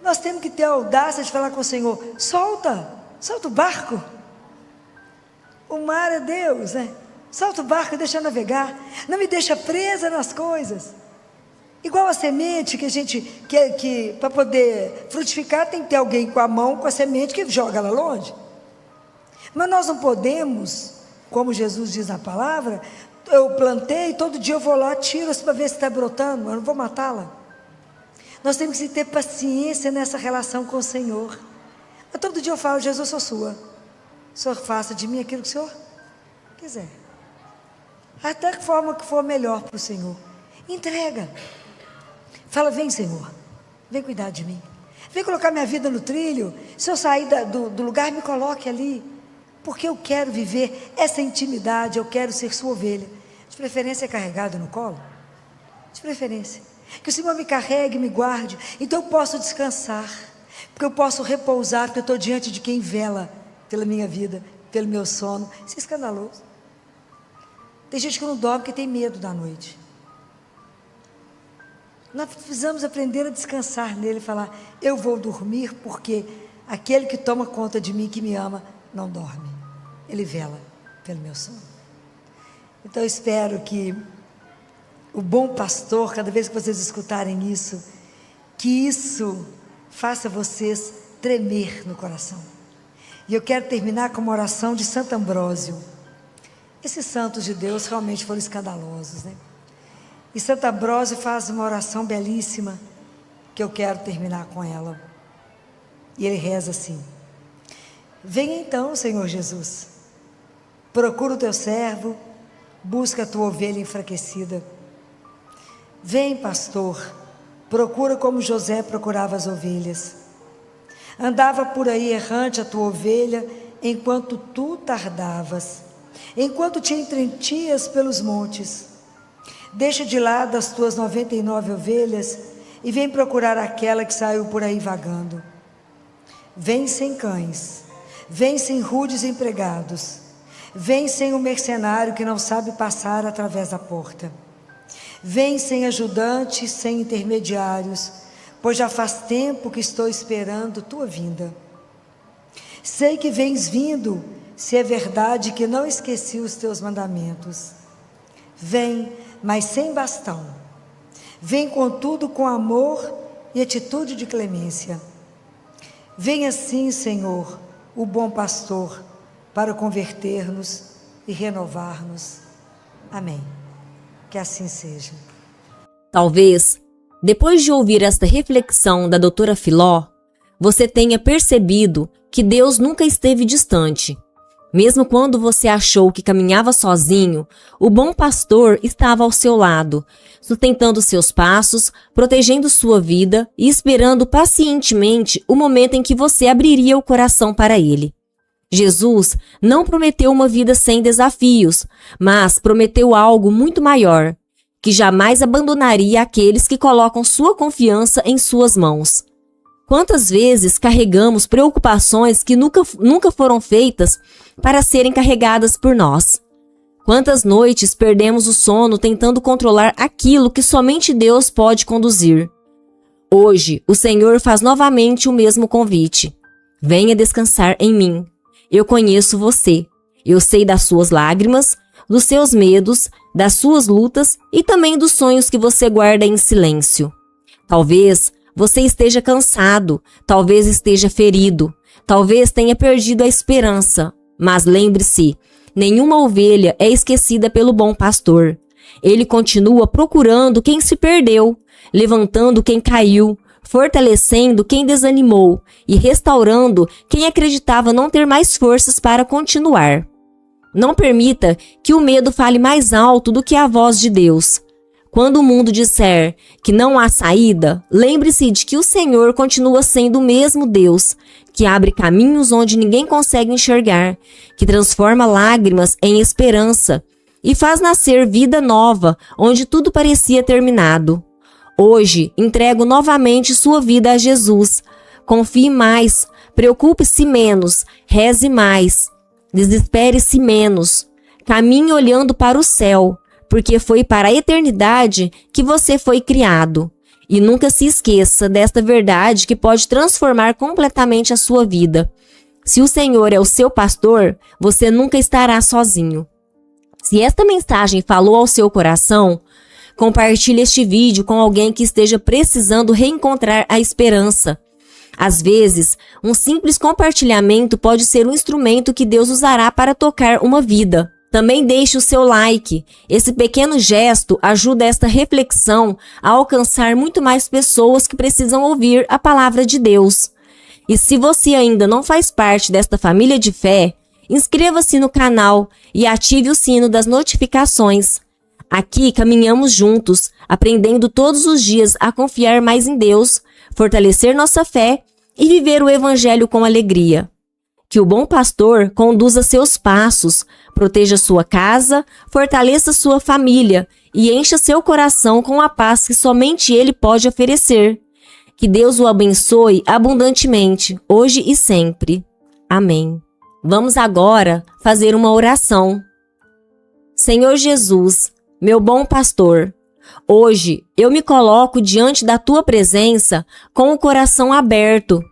Nós temos que ter a audácia de falar com o Senhor: solta o barco. O mar é Deus, né? Solta o barco e deixa eu navegar. Não me deixa presa nas coisas. Igual a semente que a gente, que para poder frutificar, tem que ter alguém com a mão, com a semente, que joga ela longe. Mas nós não podemos, como Jesus diz na palavra: eu plantei, todo dia eu vou lá, tiro para ver se está brotando, eu não vou matá-la. Nós temos que ter paciência nessa relação com o Senhor. Eu, todo dia eu falo: Jesus, sou sua. O Senhor faça de mim aquilo que o Senhor quiser. Até que forma que for melhor para o Senhor. Entrega. Fala: vem, Senhor, vem cuidar de mim. Vem colocar minha vida no trilho. Se eu sair do lugar, me coloque ali. Porque eu quero viver essa intimidade, eu quero ser sua ovelha. De preferência carregado no colo. De preferência. Que o Senhor me carregue, me guarde. Então eu posso descansar. Porque eu posso repousar, porque eu estou diante de quem vela pela minha vida, pelo meu sono. Isso é escandaloso. Tem gente que não dorme porque tem medo da noite. Nós precisamos aprender a descansar nele e falar: eu vou dormir porque aquele que toma conta de mim, que me ama, não dorme. Ele vela pelo meu sono. Então eu espero que o bom pastor, cada vez que vocês escutarem isso, que isso faça vocês tremer no coração. E eu quero terminar com uma oração de Santo Ambrósio. Esses santos de Deus realmente foram escandalosos, né? E Santo Ambrósio faz uma oração belíssima, que eu quero terminar com ela. E ele reza assim: venha então, Senhor Jesus, procura o teu servo, busca a tua ovelha enfraquecida. Vem, pastor, procura como José procurava as ovelhas. Andava por aí errante a tua ovelha, enquanto tu tardavas, enquanto te entretias pelos montes. Deixa de lado as tuas 99 ovelhas e vem procurar aquela que saiu por aí vagando. Vem sem cães, vem sem rudes empregados, vem sem um mercenário que não sabe passar através da porta. Vem sem ajudantes, sem intermediários, pois já faz tempo que estou esperando tua vinda. Sei que vens vindo, se é verdade que não esqueci os teus mandamentos. Vem, mas sem bastão. Vem, contudo, com amor e atitude de clemência. Vem assim, Senhor, o bom pastor, para converter-nos e renovar-nos. Amém. Que assim seja. Talvez, depois de ouvir esta reflexão da doutora Filó, você tenha percebido que Deus nunca esteve distante. Mesmo quando você achou que caminhava sozinho, o bom pastor estava ao seu lado, sustentando seus passos, protegendo sua vida e esperando pacientemente o momento em que você abriria o coração para ele. Jesus não prometeu uma vida sem desafios, mas prometeu algo muito maior, que jamais abandonaria aqueles que colocam sua confiança em suas mãos. Quantas vezes carregamos preocupações que nunca foram feitas para serem carregadas por nós? Quantas noites perdemos o sono tentando controlar aquilo que somente Deus pode conduzir? Hoje, o Senhor faz novamente o mesmo convite. Venha descansar em mim. Eu conheço você. Eu sei das suas lágrimas, dos seus medos, das suas lutas e também dos sonhos que você guarda em silêncio. Talvez você esteja cansado, talvez esteja ferido, talvez tenha perdido a esperança, mas lembre-se, nenhuma ovelha é esquecida pelo bom pastor. Ele continua procurando quem se perdeu, levantando quem caiu, fortalecendo quem desanimou e restaurando quem acreditava não ter mais forças para continuar. Não permita que o medo fale mais alto do que a voz de Deus. Quando o mundo disser que não há saída, lembre-se de que o Senhor continua sendo o mesmo Deus, que abre caminhos onde ninguém consegue enxergar, que transforma lágrimas em esperança e faz nascer vida nova onde tudo parecia terminado. Hoje, entrego novamente sua vida a Jesus. Confie mais, preocupe-se menos, reze mais, desespere-se menos, caminhe olhando para o céu, porque foi para a eternidade que você foi criado. E nunca se esqueça desta verdade que pode transformar completamente a sua vida. Se o Senhor é o seu pastor, você nunca estará sozinho. Se esta mensagem falou ao seu coração, compartilhe este vídeo com alguém que esteja precisando reencontrar a esperança. Às vezes, um simples compartilhamento pode ser um instrumento que Deus usará para tocar uma vida. Também deixe o seu like. Esse pequeno gesto ajuda esta reflexão a alcançar muito mais pessoas que precisam ouvir a palavra de Deus. E se você ainda não faz parte desta família de fé, inscreva-se no canal e ative o sino das notificações. Aqui caminhamos juntos, aprendendo todos os dias a confiar mais em Deus, fortalecer nossa fé e viver o Evangelho com alegria. Que o bom pastor conduza seus passos, proteja sua casa, fortaleça sua família e encha seu coração com a paz que somente Ele pode oferecer. Que Deus o abençoe abundantemente, hoje e sempre. Amém. Vamos agora fazer uma oração. Senhor Jesus, meu bom pastor, Hoje, eu me coloco diante da tua presença com o coração aberto.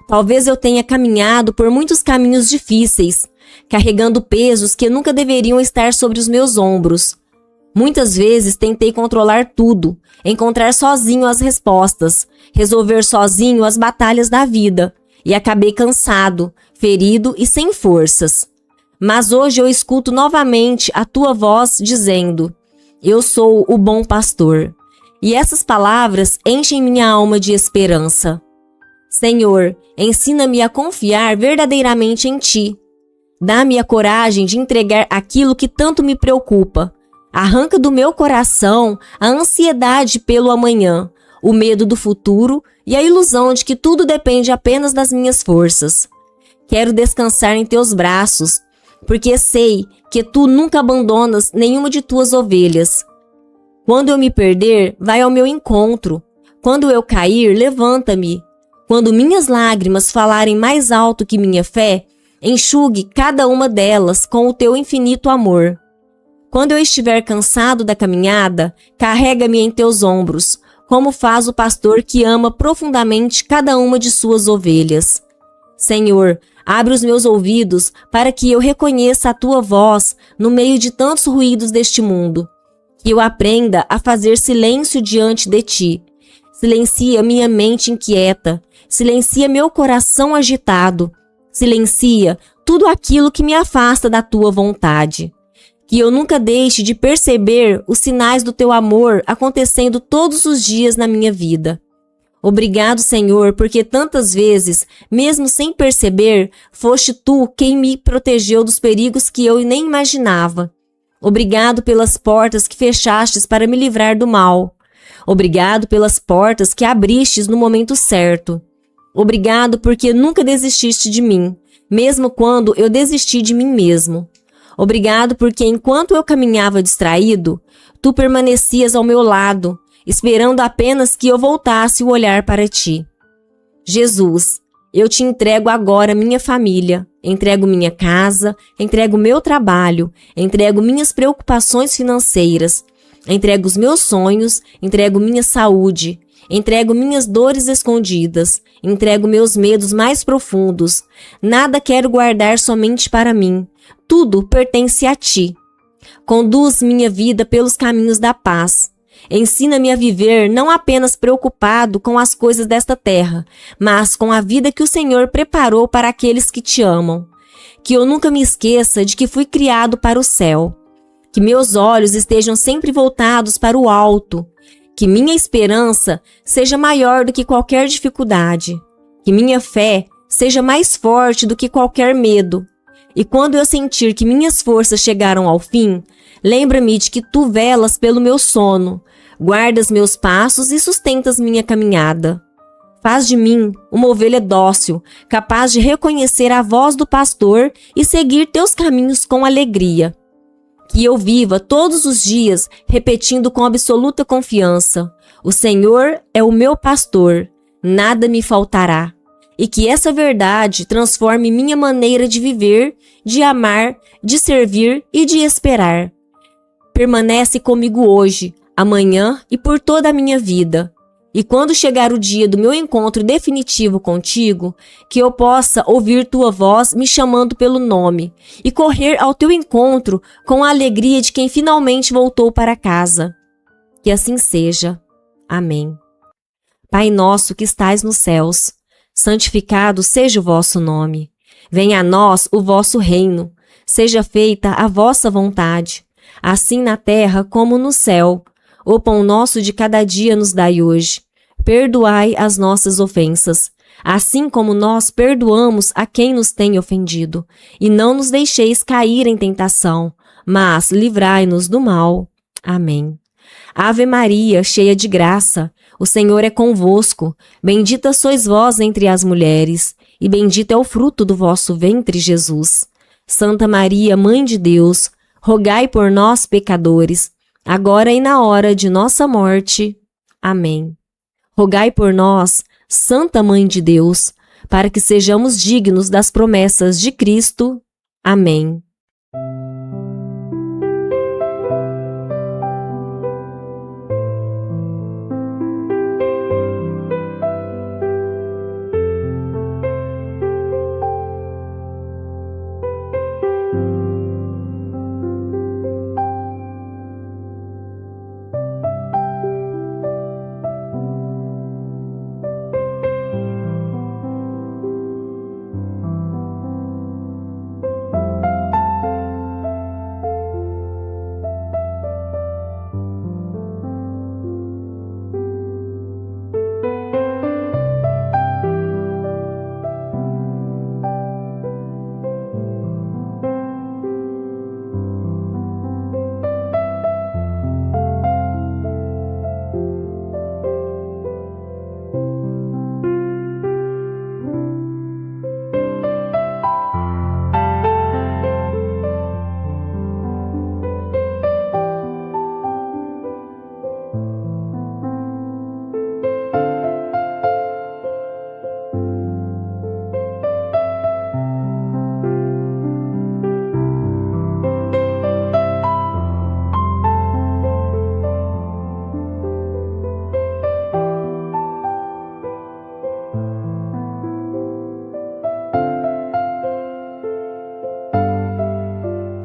Talvez eu tenha caminhado por muitos caminhos difíceis, carregando pesos que nunca deveriam estar sobre os meus ombros. Muitas vezes tentei controlar tudo, encontrar sozinho as respostas, resolver sozinho as batalhas da vida, e acabei cansado, ferido e sem forças. Mas hoje eu escuto novamente a tua voz dizendo: eu sou o bom pastor. E essas palavras enchem minha alma de esperança. Senhor, ensina-me a confiar verdadeiramente em ti. Dá-me a coragem de entregar aquilo que tanto me preocupa. Arranca do meu coração a ansiedade pelo amanhã, o medo do futuro e a ilusão de que tudo depende apenas das minhas forças. Quero descansar em teus braços, porque sei que tu nunca abandonas nenhuma de tuas ovelhas. Quando eu me perder, vai ao meu encontro. Quando eu cair, levanta-me. Quando minhas lágrimas falarem mais alto que minha fé, enxugue cada uma delas com o teu infinito amor. Quando eu estiver cansado da caminhada, carrega-me em teus ombros, como faz o pastor que ama profundamente cada uma de suas ovelhas. Senhor, abre os meus ouvidos para que eu reconheça a tua voz no meio de tantos ruídos deste mundo. Que eu aprenda a fazer silêncio diante de ti. Silencia minha mente inquieta, silencia meu coração agitado, silencia tudo aquilo que me afasta da tua vontade. Que eu nunca deixe de perceber os sinais do teu amor acontecendo todos os dias na minha vida. Obrigado, Senhor, porque tantas vezes, mesmo sem perceber, foste tu quem me protegeu dos perigos que eu nem imaginava. Obrigado pelas portas que fechastes para me livrar do mal. Obrigado pelas portas que abristes no momento certo. Obrigado porque nunca desististe de mim, mesmo quando eu desisti de mim mesmo. Obrigado porque enquanto eu caminhava distraído, tu permanecias ao meu lado, esperando apenas que eu voltasse o olhar para ti. Jesus, eu te entrego agora minha família, entrego minha casa, entrego meu trabalho, entrego minhas preocupações financeiras, entrego os meus sonhos, entrego minha saúde, entrego minhas dores escondidas, entrego meus medos mais profundos. Nada quero guardar somente para mim. Tudo pertence a ti. Conduz minha vida pelos caminhos da paz. Ensina-me a viver não apenas preocupado com as coisas desta terra, mas com a vida que o Senhor preparou para aqueles que te amam. Que eu nunca me esqueça de que fui criado para o céu. Que meus olhos estejam sempre voltados para o alto. Que minha esperança seja maior do que qualquer dificuldade. Que minha fé seja mais forte do que qualquer medo. E quando eu sentir que minhas forças chegaram ao fim, lembra-me de que tu velas pelo meu sono, guardas meus passos e sustentas minha caminhada. Faz de mim uma ovelha dócil, capaz de reconhecer a voz do pastor e seguir teus caminhos com alegria. Que eu viva todos os dias repetindo com absoluta confiança: o Senhor é o meu pastor, nada me faltará. E que essa verdade transforme minha maneira de viver, de amar, de servir e de esperar. Permanece comigo hoje, amanhã e por toda a minha vida. E quando chegar o dia do meu encontro definitivo contigo, que eu possa ouvir tua voz me chamando pelo nome e correr ao teu encontro com a alegria de quem finalmente voltou para casa. Que assim seja. Amém. Pai nosso que estais nos céus, santificado seja o vosso nome. Venha a nós o vosso reino. Seja feita a vossa vontade, assim na terra como no céu. O pão nosso de cada dia nos dai hoje. Perdoai as nossas ofensas, assim como nós perdoamos a quem nos tem ofendido. E não nos deixeis cair em tentação, mas livrai-nos do mal. Amém. Ave Maria, cheia de graça, o Senhor é convosco. Bendita sois vós entre as mulheres, e bendito é o fruto do vosso ventre, Jesus. Santa Maria, Mãe de Deus, rogai por nós, pecadores, agora e na hora de nossa morte. Amém. Rogai por nós, Santa Mãe de Deus, para que sejamos dignos das promessas de Cristo. Amém.